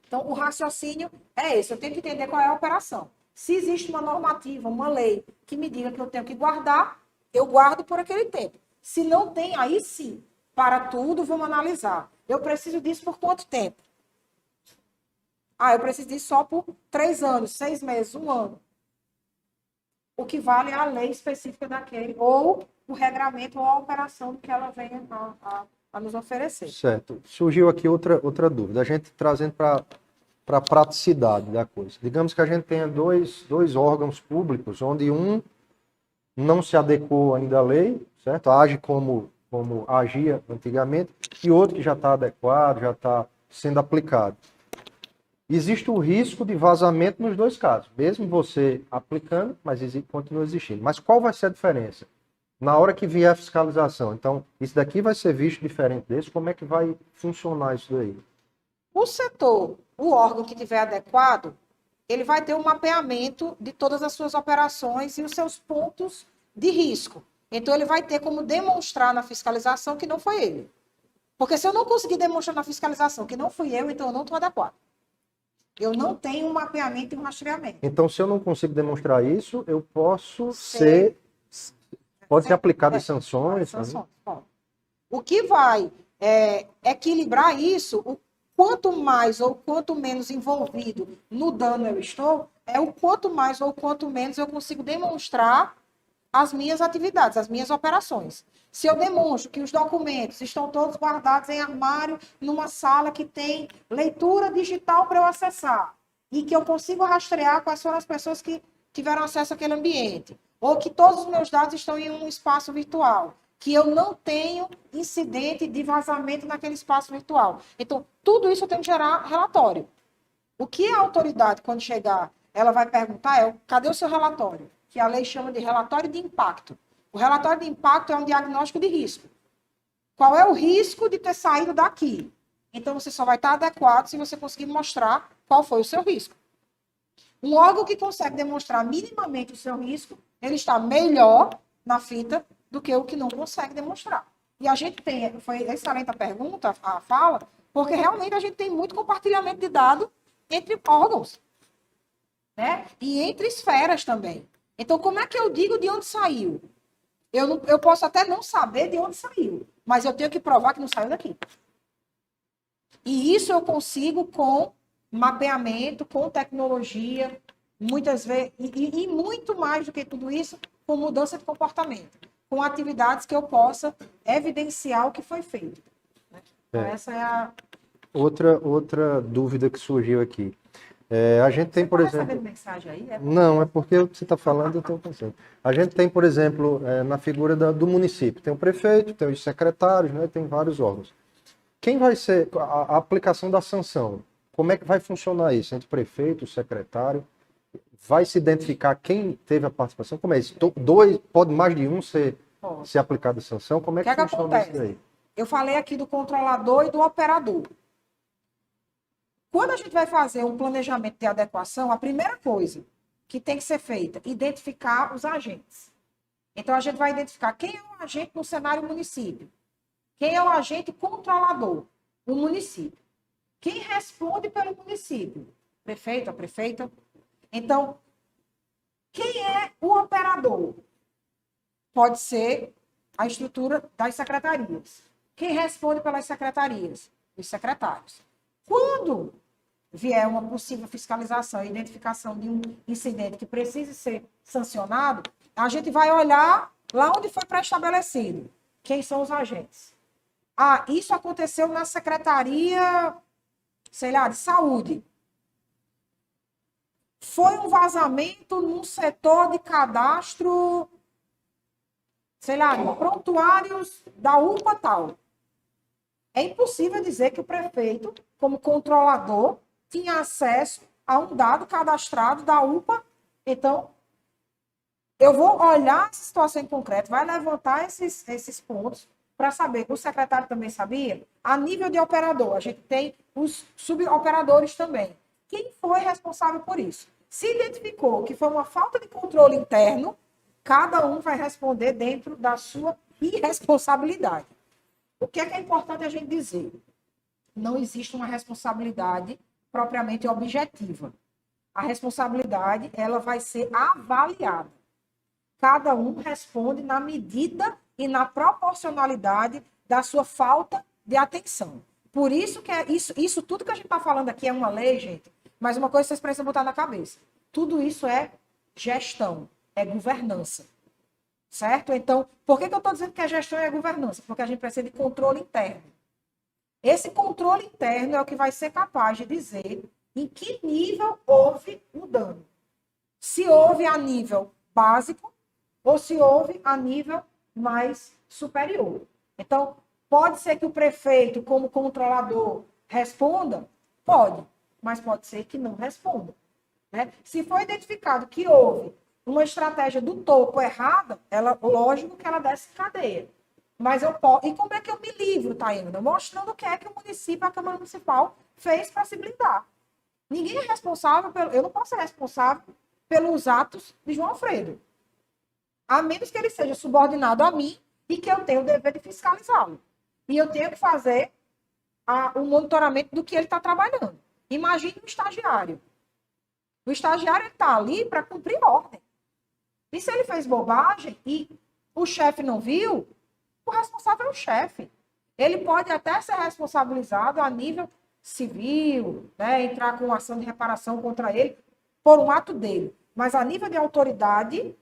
Então, o raciocínio é esse. Eu tenho que entender qual é a operação. Se existe uma normativa, uma lei que me diga que eu tenho que guardar, eu guardo por aquele tempo. Se não tem, aí sim, para tudo, vamos analisar. Eu preciso disso por quanto tempo? Eu preciso disso só por 3 anos, 6 meses, 1 ano. O que vale é a lei específica daquele, ou o regramento, ou a operação que ela venha a nos oferecer. Certo. Surgiu aqui outra dúvida. A gente trazendo para a praticidade da coisa. Digamos que a gente tenha dois órgãos públicos, onde um não se adequou ainda à lei, certo? Age como agia antigamente, e outro que já está adequado, já está sendo aplicado. Existe o risco de vazamento nos dois casos, mesmo você aplicando, mas continua existindo. Mas qual vai ser a diferença? Na hora que vier a fiscalização, então, isso daqui vai ser visto diferente desse, como é que vai funcionar isso daí? O setor, o órgão que tiver adequado, ele vai ter um mapeamento de todas as suas operações e os seus pontos de risco. Então, ele vai ter como demonstrar na fiscalização que não foi ele. Porque se eu não conseguir demonstrar na fiscalização que não fui eu, então eu não estou adequado. Eu não tenho um mapeamento e um rastreamento. Então, se eu não consigo demonstrar isso, eu posso pode ser aplicado em sanções? O que vai equilibrar isso, o quanto mais ou quanto menos envolvido no dano eu estou, é o quanto mais ou quanto menos eu consigo demonstrar as minhas atividades, as minhas operações. Se eu demonstro que os documentos estão todos guardados em armário, numa sala que tem leitura digital para eu acessar, e que eu consigo rastrear quais foram as pessoas que tiveram acesso àquele ambiente, ou que todos os meus dados estão em um espaço virtual, que eu não tenho incidente de vazamento naquele espaço virtual. Então, tudo isso eu tenho que gerar relatório. O que a autoridade, quando chegar, ela vai perguntar cadê o seu relatório? Que a lei chama de relatório de impacto. O relatório de impacto é um diagnóstico de risco. Qual é o risco de ter saído daqui? Então, você só vai estar adequado se você conseguir mostrar qual foi o seu risco. Um órgão que consegue demonstrar minimamente o seu risco, ele está melhor na fita do que o que não consegue demonstrar. E a gente tem, foi excelente a pergunta, a fala, porque realmente a gente tem muito compartilhamento de dados entre órgãos, né? E entre esferas também. Então, como é que eu digo de onde saiu? Eu posso até não saber de onde saiu, mas eu tenho que provar que não saiu daqui. E isso eu consigo com mapeamento, com tecnologia, muitas vezes, e muito mais do que tudo isso, com mudança de comportamento, com atividades que eu possa evidenciar o que foi feito. Então, essa é a... Outra dúvida que surgiu aqui. A gente tem, por exemplo... recebendo mensagem aí? Não, é porque o que você está falando, eu estou pensando. A gente tem, por exemplo, na figura do município, tem o prefeito, tem os secretários, né, tem vários órgãos. Quem vai ser a aplicação da sanção? Como é que vai funcionar isso? Entre o prefeito, o secretário? Vai se identificar quem teve a participação? Como é isso? Pode mais de um ser aplicado a sanção? Como é que funciona isso daí? Eu falei aqui do controlador e do operador. Quando a gente vai fazer um planejamento de adequação, a primeira coisa que tem que ser feita, identificar os agentes. Então, a gente vai identificar quem é o agente no cenário município. Quem é o agente controlador? O município. Quem responde pelo município? Prefeito, a prefeita. Então, quem é o operador? Pode ser a estrutura das secretarias. Quem responde pelas secretarias? Os secretários. Quando vier uma possível fiscalização e identificação de um incidente que precise ser sancionado, a gente vai olhar lá onde foi pré-estabelecido. Quem são os agentes? Isso aconteceu na Secretaria, sei lá, de Saúde. Foi um vazamento num setor de cadastro, sei lá, de prontuários da UPA tal. É impossível dizer que o prefeito, como controlador, tinha acesso a um dado cadastrado da UPA. Então, eu vou olhar essa situação em concreto, vai levantar esses pontos para saber. O secretário também sabia? A nível de operador, a gente tem os suboperadores também. Quem foi responsável por isso? Se identificou que foi uma falta de controle interno, cada um vai responder dentro da sua irresponsabilidade. O que é importante a gente dizer? Não existe uma responsabilidade propriamente objetiva. A responsabilidade, ela vai ser avaliada. Cada um responde na medida e na proporcionalidade da sua falta de atenção. Por isso que isso tudo que a gente está falando aqui é uma lei, gente, mas uma coisa que vocês precisam botar na cabeça. Tudo isso é gestão, é governança. Certo? Então, por que eu estou dizendo que a gestão é governança? Porque a gente precisa de controle interno. Esse controle interno é o que vai ser capaz de dizer em que nível houve o dano. Se houve a nível básico ou se houve a nível mais superior. Então, pode ser que o prefeito, como controlador, responda? Pode, mas pode ser que não responda. Né? Se for identificado que houve uma estratégia do topo errada, lógico que ela desce cadeia. Mas eu posso. E como é que eu me livro, Taína? Mostrando o que é que o município, a Câmara Municipal, fez para se blindar. Ninguém é responsável, eu não posso ser responsável pelos atos de João Alfredo. A menos que ele seja subordinado a mim e que eu tenha o dever de fiscalizá-lo. E eu tenho que fazer o monitoramento do que ele está trabalhando. Imagine um estagiário. O estagiário está ali para cumprir ordem. E se ele fez bobagem e o chefe não viu, o responsável é o chefe. Ele pode até ser responsabilizado a nível civil, né, entrar com ação de reparação contra ele por um ato dele. Mas a nível de autoridade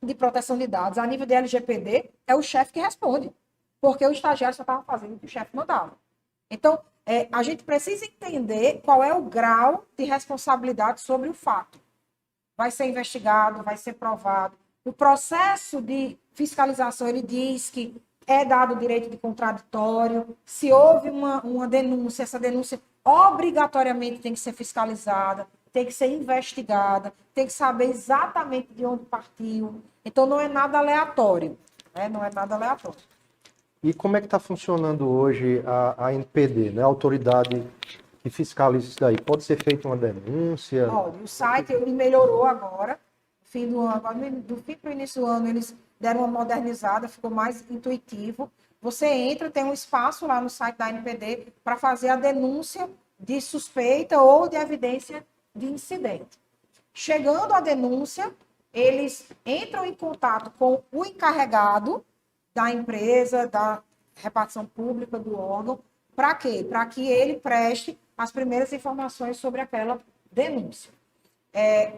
de proteção de dados, a nível de LGPD, é o chefe que responde. Porque o estagiário só estava fazendo o que o chefe mandava. Então, a gente precisa entender qual é o grau de responsabilidade sobre o fato. Vai ser investigado, vai ser provado. O processo de fiscalização, ele diz que é dado o direito de contraditório. Se houve uma denúncia, essa denúncia obrigatoriamente tem que ser fiscalizada, tem que ser investigada, tem que saber exatamente de onde partiu. Então, não é nada aleatório, né? Não é nada aleatório. E como é que está funcionando hoje a ANPD, né? A autoridade que fiscaliza isso daí? Pode ser feita uma denúncia? Olha, o site ele melhorou agora, fim do ano, agora, do fim para o início do ano, eles deram uma modernizada, ficou mais intuitivo. Você entra, tem um espaço lá no site da NPD para fazer a denúncia de suspeita ou de evidência de incidente. Chegando a denúncia, eles entram em contato com o encarregado da empresa, da repartição pública do órgão. Para quê? Para que ele preste as primeiras informações sobre aquela denúncia.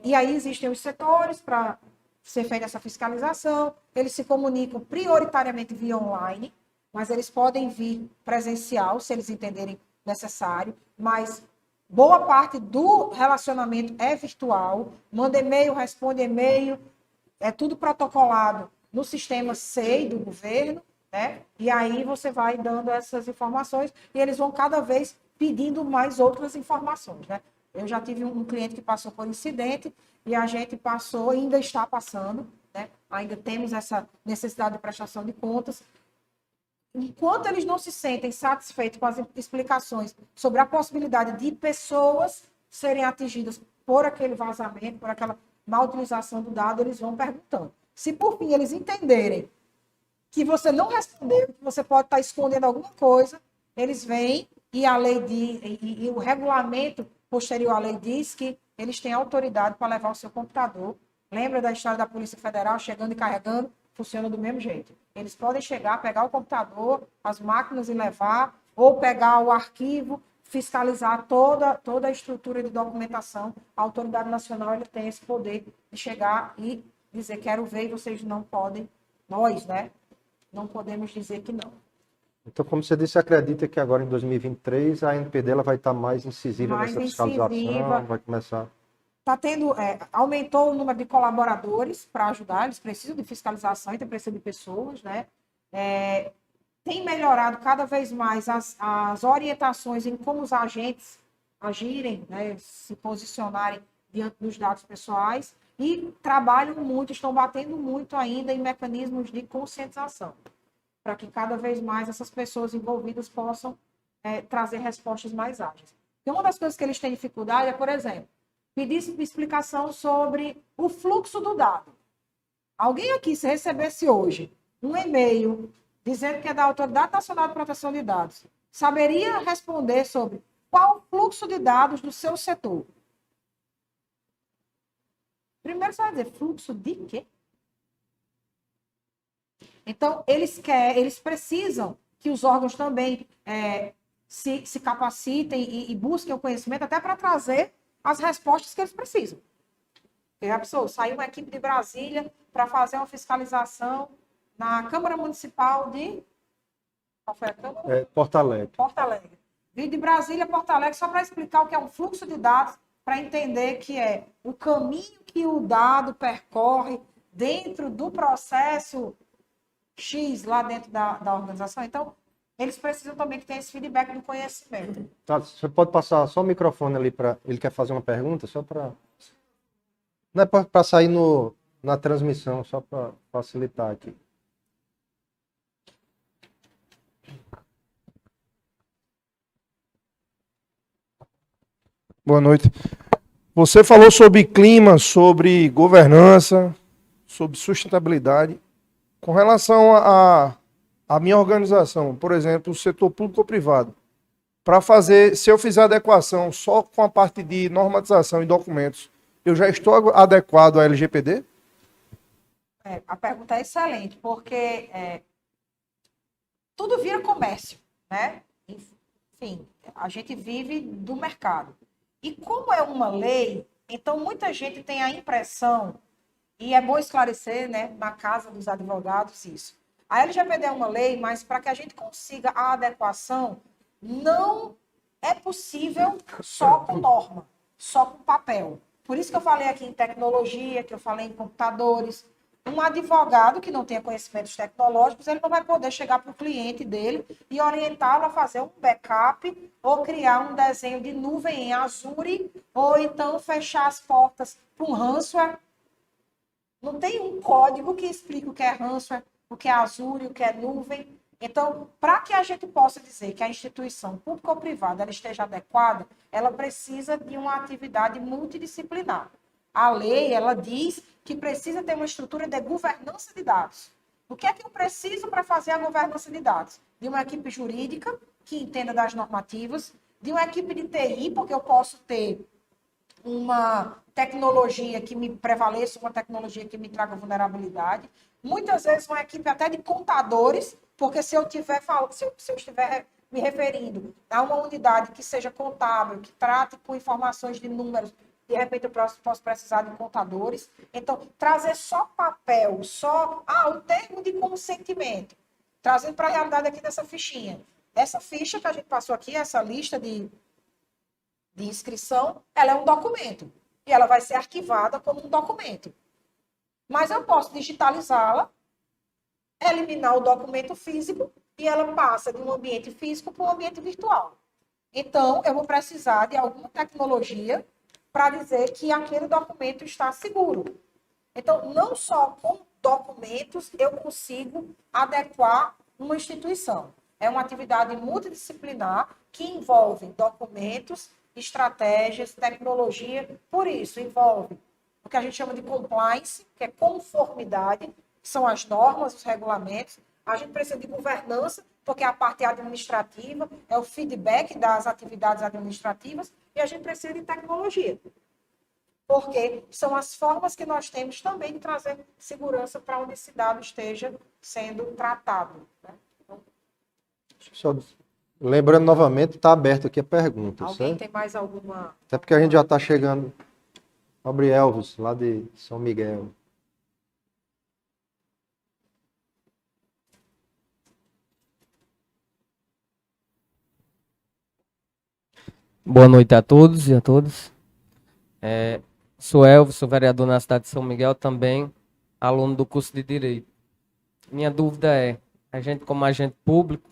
E aí existem os setores para ser feita essa fiscalização, eles se comunicam prioritariamente via online, mas eles podem vir presencial, se eles entenderem necessário, mas boa parte do relacionamento é virtual, manda e-mail, responde e-mail, é tudo protocolado no sistema SEI do governo, né? E aí você vai dando essas informações e eles vão cada vez pedindo mais outras informações, né? Eu já tive um cliente que passou por incidente e a gente passou, ainda está passando, né? Ainda temos essa necessidade de prestação de contas. Enquanto eles não se sentem satisfeitos com as explicações sobre a possibilidade de pessoas serem atingidas por aquele vazamento, por aquela má utilização do dado, eles vão perguntando. Se por fim eles entenderem que você não respondeu, que você pode estar escondendo alguma coisa, eles vêm e a lei e o regulamento posterior à lei diz que eles têm autoridade para levar o seu computador. Lembra da história da Polícia Federal chegando e carregando? Funciona do mesmo jeito. Eles podem chegar, pegar o computador, as máquinas e levar, ou pegar o arquivo, fiscalizar toda a estrutura de documentação. A autoridade nacional ele tem esse poder de chegar e dizer quero ver e vocês não podem, nós, né? Não podemos dizer que não. Então, como você disse, acredita que agora em 2023 a ANPD ela vai estar mais incisiva Mais nessa incisiva. fiscalização, vai começar... Tá tendo, aumentou o número de colaboradores para ajudar, eles precisam de fiscalização, então precisam de pessoas, né? Tem melhorado cada vez mais as orientações em como os agentes agirem, né? Se posicionarem diante dos dados pessoais e trabalham muito, estão batendo muito ainda em mecanismos de conscientização, para que cada vez mais essas pessoas envolvidas possam trazer respostas mais ágeis. E uma das coisas que eles têm dificuldade é, por exemplo, pedir explicação sobre o fluxo do dado. Alguém aqui, se recebesse hoje um e-mail dizendo que é da Autoridade Nacional de Proteção de Dados, saberia responder sobre qual o fluxo de dados do seu setor? Primeiro você vai dizer, fluxo de quê? Então, eles precisam que os órgãos também se capacitem e busquem o conhecimento até para trazer as respostas que eles precisam. Já pensou? Saiu uma equipe de Brasília para fazer uma fiscalização na Câmara Municipal de... Qual foi a Câmara? Porto Alegre. Porto Alegre. Vim de Brasília a Porto Alegre só para explicar o que é um fluxo de dados, para entender que é o caminho que o dado percorre dentro do processo X lá dentro da organização. Então, eles precisam também que tenha esse feedback do conhecimento. Tá, você pode passar só o microfone ali para... Ele quer fazer uma pergunta, só para... Não é para sair na transmissão, só para facilitar aqui. Boa noite. Você falou sobre clima, sobre governança, sobre sustentabilidade. Com relação à minha organização, por exemplo, o setor público ou privado, para fazer, se eu fizer adequação só com a parte de normatização e documentos, eu já estou adequado à LGPD? A pergunta é excelente, porque tudo vira comércio, né? Enfim, a gente vive do mercado. E como é uma lei, então muita gente tem a impressão, e é bom esclarecer, né, na casa dos advogados isso. A LGPD é uma lei, mas para que a gente consiga a adequação, não é possível só com norma, só com papel. Por isso que eu falei aqui em tecnologia, que eu falei em computadores. Um advogado que não tenha conhecimentos tecnológicos, ele não vai poder chegar para o cliente dele e orientá-lo a fazer um backup ou criar um desenho de nuvem em Azure ou então fechar as portas para um ransomware. Não tem um código que explique o que é ransomware, o que é Azure, o que é nuvem. Então, para que a gente possa dizer que a instituição pública ou privada ela esteja adequada, ela precisa de uma atividade multidisciplinar. A lei, ela diz que precisa ter uma estrutura de governança de dados. O que é que eu preciso para fazer a governança de dados? De uma equipe jurídica que entenda das normativas, de uma equipe de TI, porque eu posso ter uma tecnologia que me prevaleça, uma tecnologia que me traga vulnerabilidade. Muitas vezes uma equipe até de contadores, porque se eu estiver me referindo a uma unidade que seja contábil, que trate com informações de números, de repente eu posso precisar de contadores. Então, trazer só papel, o termo de consentimento, trazendo para a realidade aqui dessa fichinha. Essa ficha que a gente passou aqui, essa lista de inscrição, ela é um documento. E ela vai ser arquivada como um documento. Mas eu posso digitalizá-la, eliminar o documento físico e ela passa de um ambiente físico para um ambiente virtual. Então, eu vou precisar de alguma tecnologia para dizer que aquele documento está seguro. Então, não só com documentos eu consigo adequar uma instituição. É uma atividade multidisciplinar que envolve documentos, estratégias, tecnologia. Por isso, envolve o que a gente chama de compliance, que é conformidade, que são as normas, os regulamentos. A gente precisa de governança, porque é a parte administrativa, é o feedback das atividades administrativas, e a gente precisa de tecnologia, porque são as formas que nós temos também de trazer segurança para onde esse dado esteja sendo tratado. Né? Só lembrando novamente, está aberto aqui a pergunta, Alguém certo? tem mais alguma... Até porque a gente já está chegando. Nobre Elvis, lá de São Miguel. Boa noite a todos e a todas. Sou Elvis, sou vereador na cidade de São Miguel, também aluno do curso de Direito. Minha dúvida é, a gente como agente público,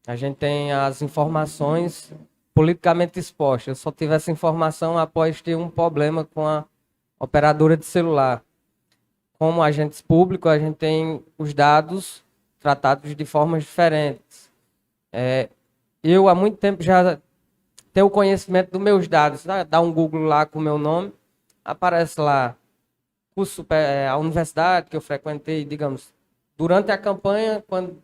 a gente tem as informações politicamente expostas. Eu só tive essa informação após ter um problema com a operadora de celular. Como agentes públicos, a gente tem os dados tratados de formas diferentes. Eu, há muito tempo, já tenho conhecimento dos meus dados. Dá um Google lá com o meu nome, aparece lá a universidade que eu frequentei, digamos, durante a campanha, quando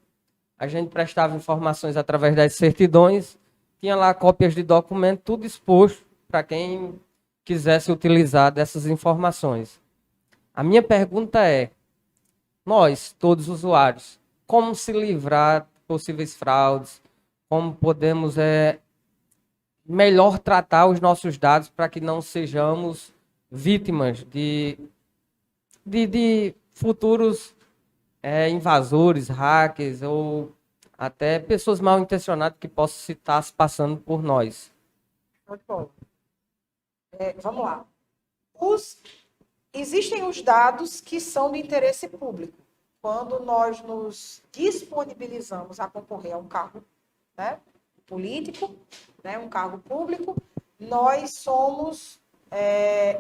a gente prestava informações através das certidões, tinha lá cópias de documento, tudo exposto para quem quisesse utilizar dessas informações. A minha pergunta é, nós, todos usuários, como se livrar de possíveis fraudes, como podemos melhor tratar os nossos dados para que não sejamos vítimas de futuros invasores, hackers ou até pessoas mal intencionadas que possam estar se passando por nós. Vamos lá. Existem os dados que são de interesse público. Quando nós nos disponibilizamos a concorrer a um cargo, né, político, né, um cargo público, nós somos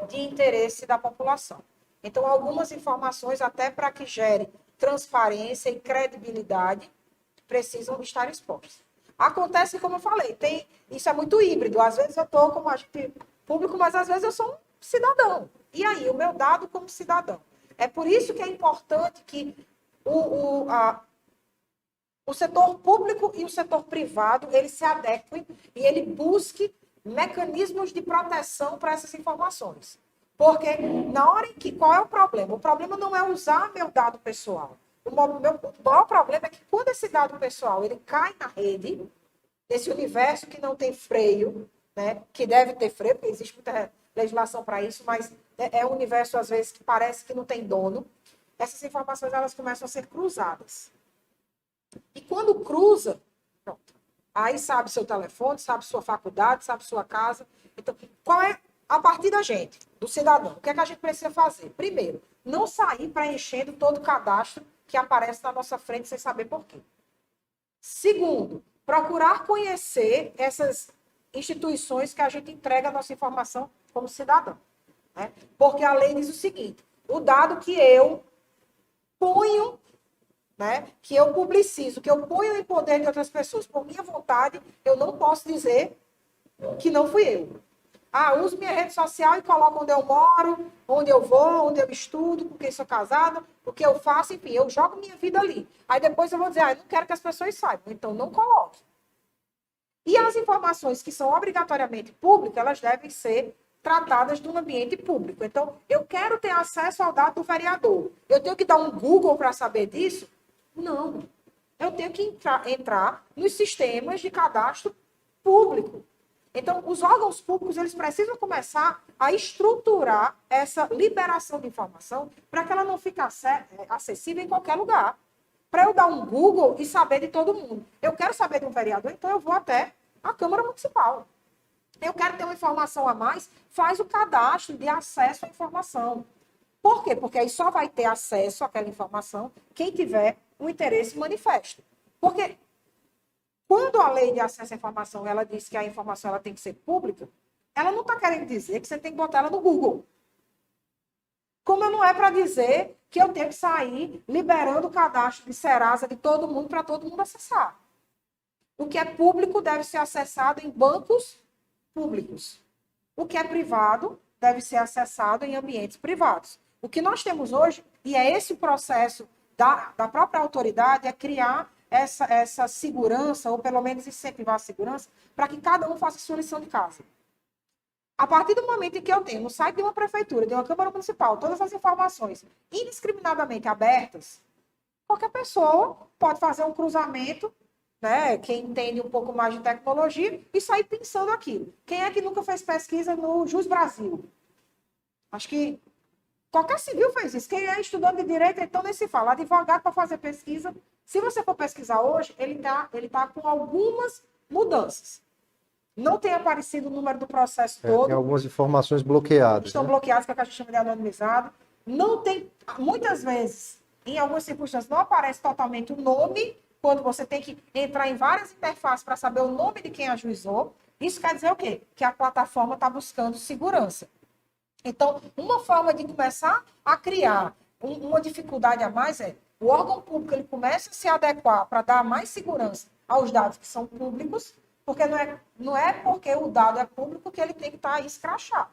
de interesse da população. Então, algumas informações, até para que gere transparência e credibilidade, precisam estar expostas. Acontece, como eu falei, isso é muito híbrido. Às vezes eu estou como agente público, mas às vezes eu sou um cidadão. E aí, o meu dado como cidadão? É por isso que é importante que o setor público e o setor privado, ele se adequem e ele busque mecanismos de proteção para essas informações. Porque na hora em que... Qual é o problema? O problema não é usar meu dado pessoal. O maior problema é que quando esse dado pessoal ele cai na rede, nesse universo que não tem freio, né, que deve ter freio, porque existe muita legislação para isso, mas é um universo, às vezes, que parece que não tem dono, essas informações elas começam a ser cruzadas. E quando cruza, pronto, aí sabe seu telefone, sabe sua faculdade, sabe sua casa. Então, a partir da gente, do cidadão, o que é que a gente precisa fazer? Primeiro, não sair preenchendo todo o cadastro que aparece na nossa frente sem saber por quê. Segundo, procurar conhecer essas instituições que a gente entrega a nossa informação como cidadão, né? Porque a lei diz o seguinte, o dado que eu ponho, né, que eu publicizo, que eu ponho em poder de outras pessoas por minha vontade, eu não posso dizer que não fui eu. Ah, uso minha rede social e coloco onde eu moro, onde eu vou, onde eu estudo, com quem sou casada, o que eu faço, enfim, eu jogo minha vida ali. Aí depois eu vou dizer, eu não quero que as pessoas saibam, então não coloque. E as informações que são obrigatoriamente públicas, elas devem ser tratadas no ambiente público. Então, eu quero ter acesso ao dado do vereador. Eu tenho que dar um Google para saber disso? Não. Eu tenho que entrar nos sistemas de cadastro público. Então, os órgãos públicos, eles precisam começar a estruturar essa liberação de informação para que ela não fique acessível em qualquer lugar. Para eu dar um Google e saber de todo mundo. Eu quero saber de um vereador, então eu vou até a Câmara Municipal. Eu quero ter uma informação a mais, faz o cadastro de acesso à informação. Por quê? Porque aí só vai ter acesso àquela informação quem tiver um interesse manifesto. Porque quando a lei de acesso à informação, ela diz que a informação ela tem que ser pública, ela não está querendo dizer que você tem que botar ela no Google. Como não é para dizer que eu tenho que sair liberando o cadastro de Serasa de todo mundo para todo mundo acessar. O que é público deve ser acessado em bancos públicos. O que é privado deve ser acessado em ambientes privados. O que nós temos hoje, e é esse o processo da própria autoridade, é criar essa segurança, ou pelo menos incentivar a segurança, para que cada um faça a sua lição de casa. A partir do momento em que eu tenho no site de uma prefeitura, de uma Câmara Municipal, todas as informações indiscriminadamente abertas, qualquer pessoa pode fazer um cruzamento, né? Quem entende um pouco mais de tecnologia, e sair pensando aquilo. Quem é que nunca fez pesquisa no Jus Brasil? Acho que qualquer civil fez isso. Quem é estudante de direito, então nem se fala. Advogado para fazer pesquisa. Se você for pesquisar hoje, ele tá com algumas mudanças. Não tem aparecido o número do processo todo. Tem algumas informações bloqueadas. Estão bloqueadas, que é o que a gente chama de anonimizado. Não tem, muitas vezes, em algumas circunstâncias, não aparece totalmente o nome, quando você tem que entrar em várias interfaces para saber o nome de quem ajuizou. Isso quer dizer o quê? Que a plataforma está buscando segurança. Então, uma forma de começar a criar uma dificuldade a mais é o órgão público ele começa a se adequar para dar mais segurança aos dados que são públicos, porque não é porque o dado é público que ele tem que estar escrachado.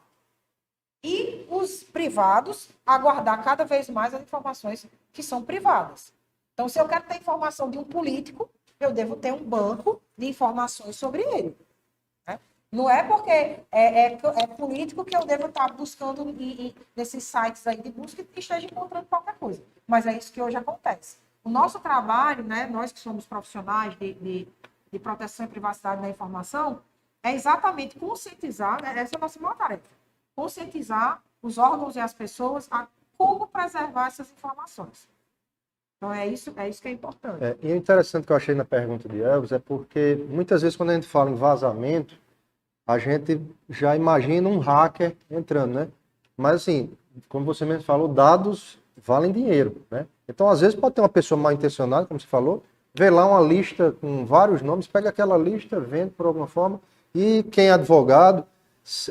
E os privados aguardar cada vez mais as informações que são privadas. Então, se eu quero ter informação de um político, eu devo ter um banco de informações sobre ele. Né? Não é porque é político que eu devo estar buscando nesses sites aí de busca e esteja encontrando qualquer coisa. Mas é isso que hoje acontece. O nosso trabalho, né, nós que somos profissionais de proteção e privacidade da informação, é exatamente conscientizar, né, essa é a nossa maior tarefa, conscientizar os órgãos e as pessoas a como preservar essas informações. Então, é isso que é importante. E o interessante que eu achei na pergunta de Elvis é porque, muitas vezes, quando a gente fala em vazamento, a gente já imagina um hacker entrando, né? Mas, assim, como você mesmo falou, dados valem dinheiro, né? Então, às vezes, pode ter uma pessoa mal intencionada, como você falou, vê lá uma lista com vários nomes, pega aquela lista, vende por alguma forma, e quem é advogado,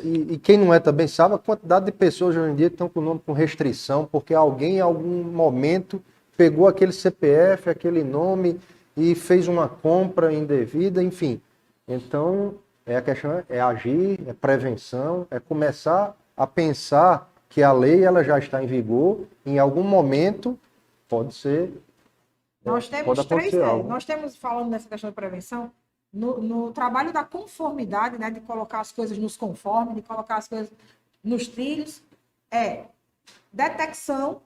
e quem não é também sabe a quantidade de pessoas hoje em dia que estão com o nome com restrição, porque alguém em algum momento pegou aquele CPF, aquele nome e fez uma compra indevida, enfim. Então, a questão é agir, é prevenção, é começar a pensar que a lei ela já está em vigor, em algum momento pode ser. Nós temos pode acontecer algo. nós temos, falando nessa questão de prevenção, no trabalho da conformidade, né, de colocar as coisas nos conformes, de colocar as coisas nos trilhos, detecção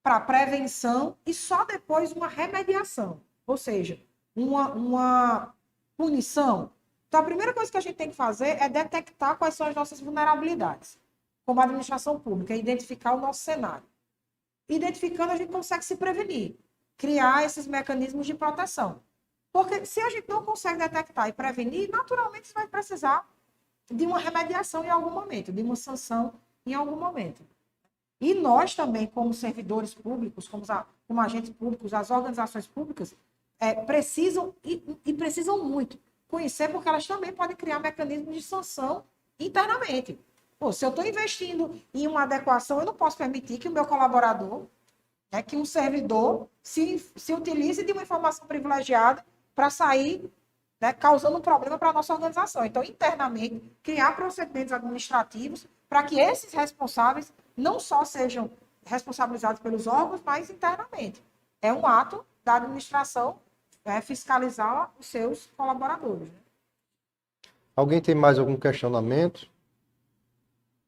para prevenção e só depois uma remediação, ou seja, uma punição. Então, a primeira coisa que a gente tem que fazer é detectar quais são as nossas vulnerabilidades, como administração pública, identificar o nosso cenário. Identificando, a gente consegue se prevenir, criar esses mecanismos de proteção. Porque se a gente não consegue detectar e prevenir, naturalmente você vai precisar de uma remediação em algum momento, de uma sanção em algum momento. E nós também, como servidores públicos, como agentes públicos, as organizações públicas, precisam, e precisam muito, conhecer, porque elas também podem criar mecanismos de sanção internamente. Pô, se eu estou investindo em uma adequação, eu não posso permitir que o meu colaborador, né, que um servidor, se utilize de uma informação privilegiada para sair, né, causando um problema para a nossa organização. Então, internamente, criar procedimentos administrativos para que esses responsáveis não só sejam responsabilizados pelos órgãos, mas internamente. É um ato da administração fiscalizar os seus colaboradores. Né? Alguém tem mais algum questionamento?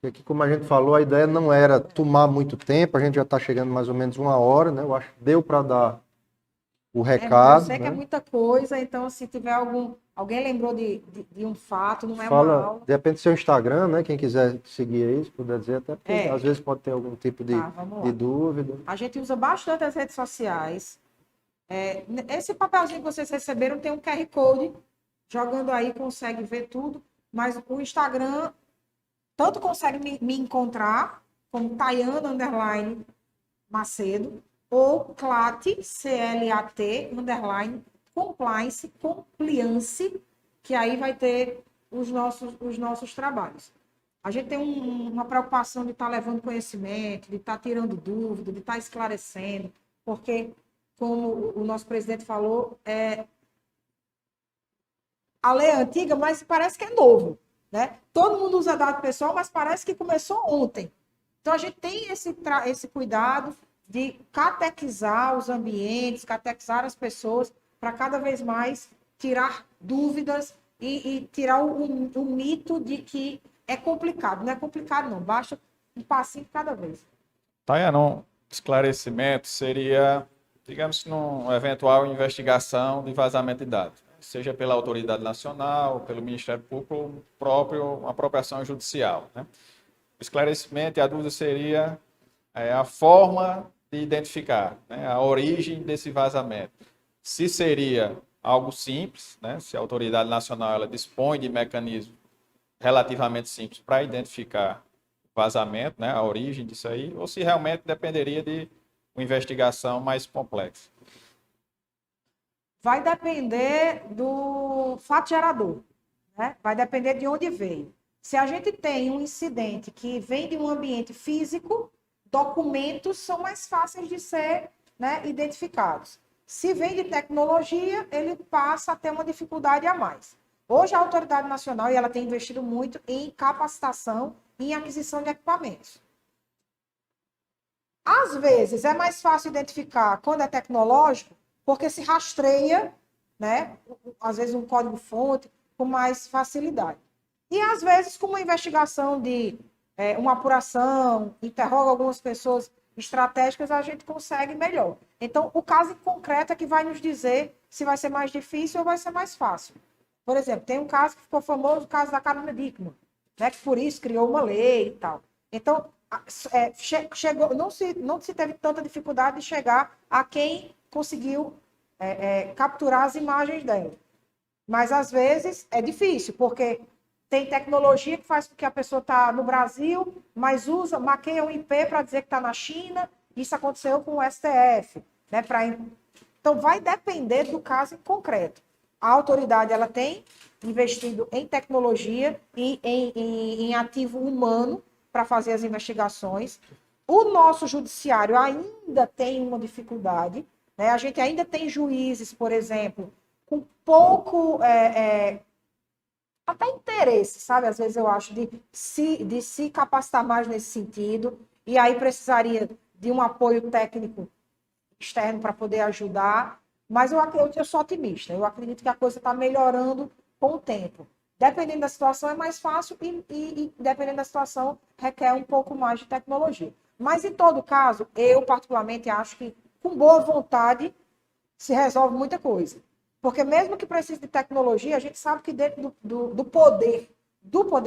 Porque aqui, como a gente falou, a ideia não era tomar muito tempo, a gente já está chegando mais ou menos 1 hora, né? Eu acho que deu para dar o recado. Eu sei que é né? muita coisa, então se tiver alguém lembrou de um fato, não é uma Fala, aula. de repente, seu Instagram, né? Quem quiser seguir aí, se puder dizer, até porque É. às vezes pode ter algum tipo Tá, vamos lá. de dúvida. A gente usa bastante as redes sociais. Esse papelzinho que vocês receberam tem um QR Code, jogando aí consegue ver tudo, mas o Instagram tanto consegue me encontrar como Tayana_Macedo ou CLAT, C-L-A-T, compliance, que aí vai ter os nossos trabalhos. A gente tem uma preocupação de estar levando conhecimento, de estar tirando dúvida, de estar esclarecendo, porque, como o nosso presidente falou, a lei é antiga, mas parece que é novo. Né? Todo mundo usa dado pessoal, mas parece que começou ontem. Então, a gente tem esse cuidado de catequizar os ambientes, catequizar as pessoas, para cada vez mais tirar dúvidas e tirar o mito de que é complicado. Não é complicado, não. Basta um passinho cada vez. Tayana, um esclarecimento seria, digamos que numa eventual investigação de vazamento de dados, seja pela autoridade nacional, pelo Ministério Público, ou próprio apropriação judicial. Né? O esclarecimento e a dúvida seria a forma de identificar, né, a origem desse vazamento. Se seria algo simples, né, se a autoridade nacional ela dispõe de mecanismos relativamente simples para identificar o vazamento, né, a origem disso aí, ou se realmente dependeria de uma investigação mais complexa. Vai depender do fato gerador, né? Vai depender de onde veio. Se a gente tem um incidente que vem de um ambiente físico, documentos são mais fáceis de ser, né, identificados. Se vem de tecnologia, ele passa a ter uma dificuldade a mais. Hoje a Autoridade Nacional, e ela tem investido muito em capacitação e em aquisição de equipamentos. Às vezes é mais fácil identificar quando é tecnológico, porque se rastreia, né, às vezes um código-fonte, com mais facilidade. E às vezes com uma investigação de uma apuração, interroga algumas pessoas estratégicas, a gente consegue melhor. Então, o caso em concreto é que vai nos dizer se vai ser mais difícil ou vai ser mais fácil. Por exemplo, tem um caso que ficou famoso, o caso da Carolina Dickmann, né, que por isso criou uma lei e tal. Então, chegou, não se teve tanta dificuldade de chegar a quem conseguiu capturar as imagens dela. Mas, às vezes, é difícil, porque tem tecnologia que faz com que a pessoa está no Brasil, mas maqueia um IP para dizer que está na China. Isso aconteceu com o STF. Né, Então, vai depender do caso em concreto. A autoridade ela tem investido em tecnologia e em ativo humano para fazer as investigações. O nosso judiciário ainda tem uma dificuldade. Né? A gente ainda tem juízes, por exemplo, com pouco até interesse, sabe? Às vezes eu acho, de se capacitar mais nesse sentido, e aí precisaria de um apoio técnico externo para poder ajudar, mas eu sou otimista, eu acredito que a coisa está melhorando com o tempo. Dependendo da situação é mais fácil e dependendo da situação requer um pouco mais de tecnologia. Mas em todo caso, eu particularmente acho que com boa vontade se resolve muita coisa. Porque mesmo que precise de tecnologia, a gente sabe que dentro do poder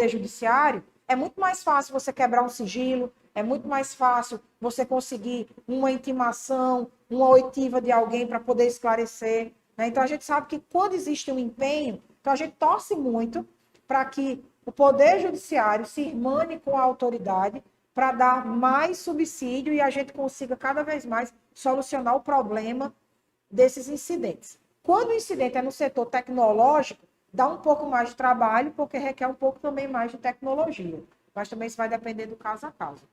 judiciário, é muito mais fácil você quebrar um sigilo, é muito mais fácil você conseguir uma intimação, uma oitiva de alguém para poder esclarecer. Né? Então, a gente sabe que quando existe um empenho, então a gente torce muito para que o Poder Judiciário se irmane com a autoridade para dar mais subsídio e a gente consiga cada vez mais solucionar o problema desses incidentes. Quando o incidente é no setor tecnológico, dá um pouco mais de trabalho, porque requer um pouco também mais de tecnologia. Mas também isso vai depender do caso a caso.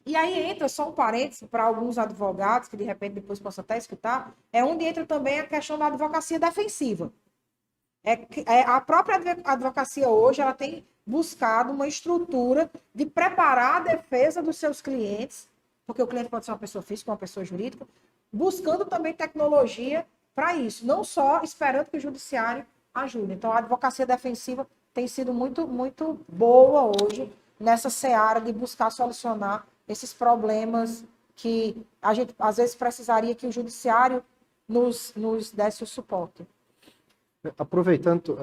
E aí entra, só um parênteses, para alguns advogados, que de repente depois possam até escutar, é onde entra também a questão da advocacia defensiva. A própria advocacia hoje, ela tem buscado uma estrutura de preparar a defesa dos seus clientes, porque o cliente pode ser uma pessoa física, uma pessoa jurídica, buscando também tecnologia para isso, não só esperando que o judiciário ajude. Então, a advocacia defensiva tem sido muito, muito boa hoje nessa seara de buscar solucionar esses problemas que a gente, às vezes, precisaria que o judiciário nos desse o suporte. Aproveitando,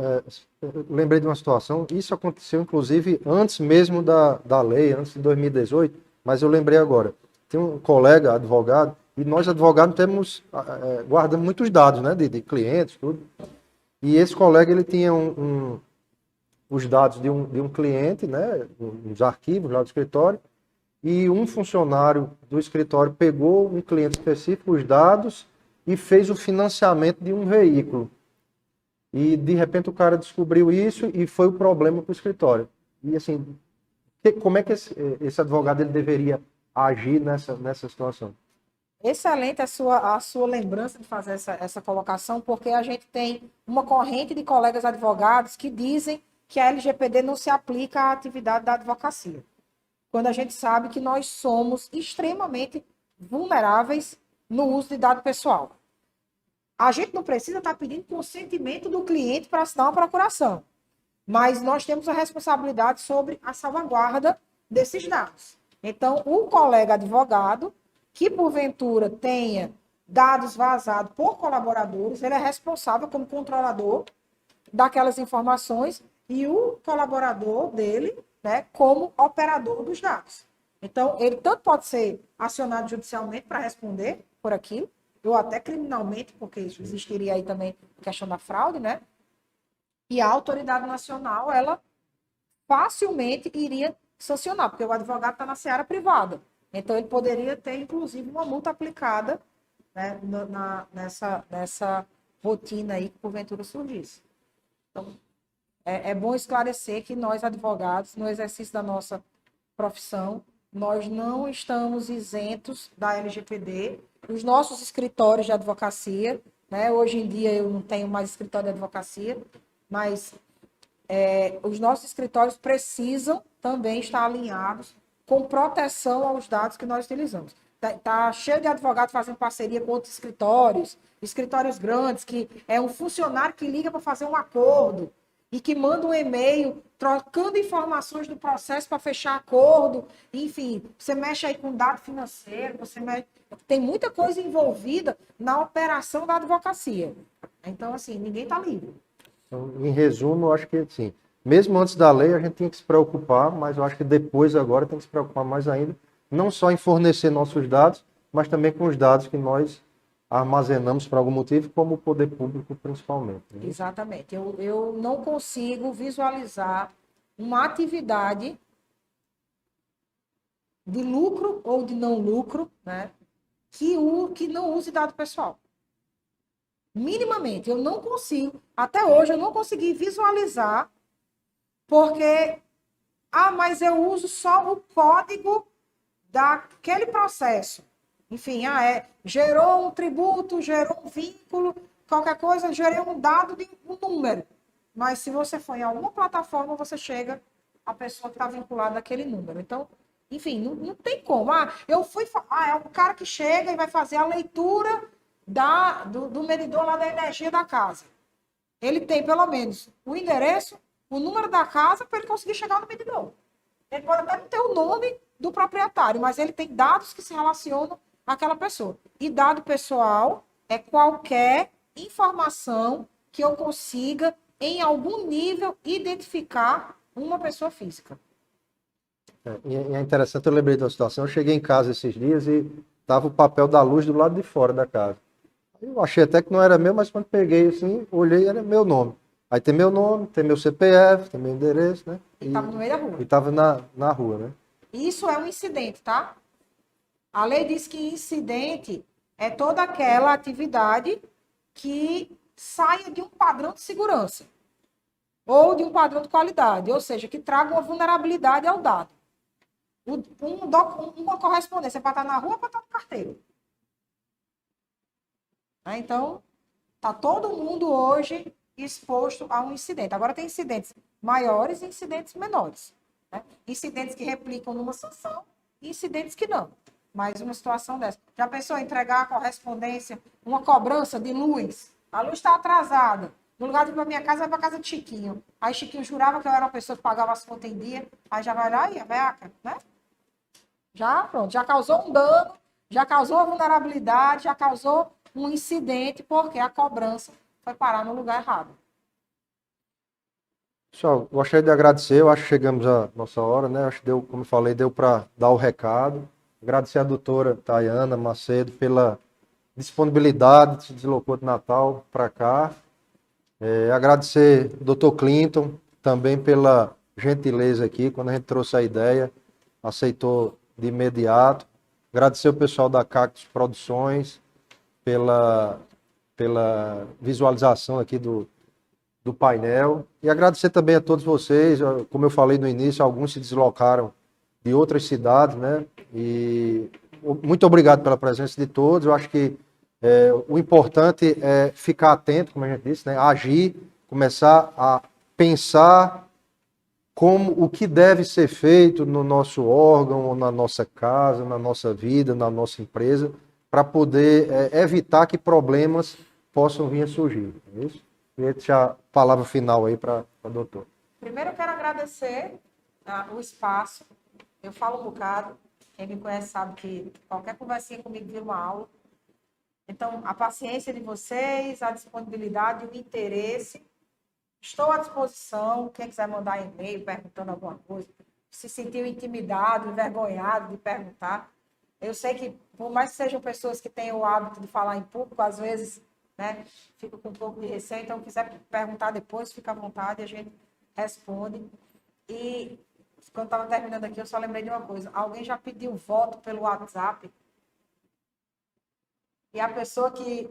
lembrei de uma situação, isso aconteceu inclusive antes mesmo da lei, antes de 2018, mas eu lembrei agora. Tem um colega advogado, e nós advogados guardamos muitos dados, né, de clientes, tudo. E esse colega, ele tinha os dados de um cliente, né, os arquivos lá do escritório, e um funcionário do escritório pegou um cliente específico, os dados, e fez o financiamento de um veículo. E, de repente, o cara descobriu isso e foi o problema para o escritório. E, assim, como é que esse advogado ele deveria agir nessa situação? Excelente a sua lembrança de fazer essa colocação, porque a gente tem uma corrente de colegas advogados que dizem que a LGPD não se aplica à atividade da advocacia. Quando a gente sabe que nós somos extremamente vulneráveis no uso de dado pessoal. A gente não precisa estar pedindo consentimento do cliente para assinar uma procuração, mas nós temos a responsabilidade sobre a salvaguarda desses dados. Então, o colega advogado, que porventura tenha dados vazados por colaboradores, ele é responsável como controlador daquelas informações e o colaborador dele, né, como operador dos dados. Então, ele tanto pode ser acionado judicialmente para responder por aquilo, ou até criminalmente, porque existiria aí também a questão da fraude, né? E a autoridade nacional, ela facilmente iria sancionar, porque o advogado está na seara privada. Então, ele poderia ter, inclusive, uma multa aplicada, né, nessa rotina aí que porventura surgisse. Então, é bom esclarecer que nós, advogados, no exercício da nossa profissão, nós não estamos isentos da LGPD. Os nossos escritórios de advocacia, né, hoje em dia eu não tenho mais escritório de advocacia, mas os nossos escritórios precisam também estar alinhados com proteção aos dados que nós utilizamos. Tá cheio de advogados fazendo parceria com outros escritórios grandes, que é um funcionário que liga para fazer um acordo e que manda um e-mail trocando informações do processo para fechar acordo. Enfim, você mexe aí com dado financeiro, tem muita coisa envolvida na operação da advocacia. Então, assim, ninguém está livre. Então, em resumo, eu acho que, assim, mesmo antes da lei, a gente tinha que se preocupar, mas eu acho que depois, agora, tem que se preocupar mais ainda, não só em fornecer nossos dados, mas também com os dados que nós armazenamos por algum motivo, como o poder público, principalmente. Né? Exatamente. Eu não consigo visualizar uma atividade de lucro ou de não lucro, né, que não use dado pessoal. Minimamente, eu não consigo, até hoje eu não consegui visualizar, porque, mas eu uso só o código daquele processo. Enfim, gerou um tributo, gerou um vínculo, qualquer coisa, gerou um dado de um número. Mas se você for em alguma plataforma, você chega à pessoa que está vinculada àquele número. Então, enfim, não tem como. É o cara que chega e vai fazer a leitura do medidor lá da energia da casa. Ele tem, pelo menos, o endereço, o número da casa para ele conseguir chegar no medidor. Ele pode até não ter o nome do proprietário, mas ele tem dados que se relacionam àquela pessoa. E dado pessoal é qualquer informação que eu consiga, em algum nível, identificar uma pessoa física. É interessante, eu lembrei de uma situação, eu cheguei em casa esses dias e estava o papel da luz do lado de fora da casa. Eu achei até que não era meu, mas quando peguei assim, olhei, era meu nome. Aí tem meu nome, tem meu CPF, tem meu endereço, né? E estava no meio da rua. E tava na rua, né? Isso é um incidente, tá? A lei diz que incidente é toda aquela atividade que saia de um padrão de segurança ou de um padrão de qualidade, ou seja, que traga uma vulnerabilidade ao dado. Uma correspondência é para estar na rua ou para estar no carteiro. Né? Então, está todo mundo hoje exposto a um incidente. Agora, tem incidentes maiores e incidentes menores. Né? Incidentes que replicam numa sanção e incidentes que não. Mas uma situação dessa. Já pensou em entregar a correspondência, uma cobrança de luz? A luz está atrasada. No lugar de ir para minha casa, vai para a casa de Chiquinho. Aí Chiquinho jurava que eu era uma pessoa que pagava as contas em dia. Aí já vai lá e a veaca, né? Já, pronto. Já causou um dano, já causou uma vulnerabilidade, já causou um incidente, porque a cobrança foi parar no lugar errado. Pessoal, gostaria de agradecer, eu acho que chegamos à nossa hora, né? Acho que deu, como eu falei, deu para dar o recado. Agradecer a doutora Tayana Macedo pela disponibilidade, se deslocou de Natal para cá. Agradecer ao doutor Clinton também pela gentileza aqui, quando a gente trouxe a ideia, aceitou de imediato. Agradecer o pessoal da Cactus Produções pela visualização aqui do painel. E agradecer também a todos vocês, como eu falei no início, alguns se deslocaram de outras cidades, né? E muito obrigado pela presença de todos. Eu acho que o importante é ficar atento, como a gente disse, né? Agir, começar a pensar como o que deve ser feito no nosso órgão, na nossa casa, na nossa vida, na nossa empresa, para poder evitar que problemas possam vir a surgir. É isso? Queria deixar a palavra final aí para a doutora. Primeiro, eu quero agradecer o espaço. Eu falo um bocado. Quem me conhece sabe que qualquer conversinha comigo vira uma aula. Então, a paciência de vocês, a disponibilidade, o interesse. Estou à disposição. Quem quiser mandar e-mail perguntando alguma coisa, se sentiu intimidado, envergonhado de perguntar. Eu sei que, por mais que sejam pessoas que tenham o hábito de falar em público, às vezes, né, fico com um pouco de receio. Então, quiser perguntar depois, fica à vontade, a gente responde. E, quando estava terminando aqui, eu só lembrei de uma coisa. Alguém já pediu voto pelo WhatsApp? E a pessoa que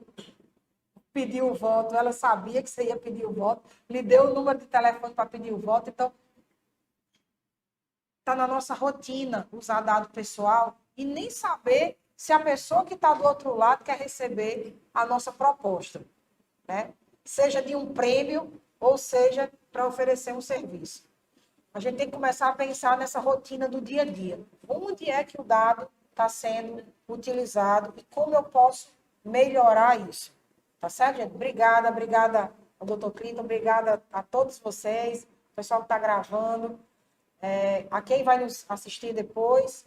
pediu o voto, ela sabia que você ia pedir o voto, lhe deu o número de telefone para pedir o voto. Então, está na nossa rotina usar dado pessoal e nem saber se a pessoa que está do outro lado quer receber a nossa proposta, né? Seja de um prêmio ou seja para oferecer um serviço. A gente tem que começar a pensar nessa rotina do dia a dia. Onde é que o dado está sendo utilizado e como eu posso melhorar isso? Tá certo, gente? Obrigada ao doutor Clinton, obrigada a todos vocês, o pessoal que está gravando, a quem vai nos assistir depois.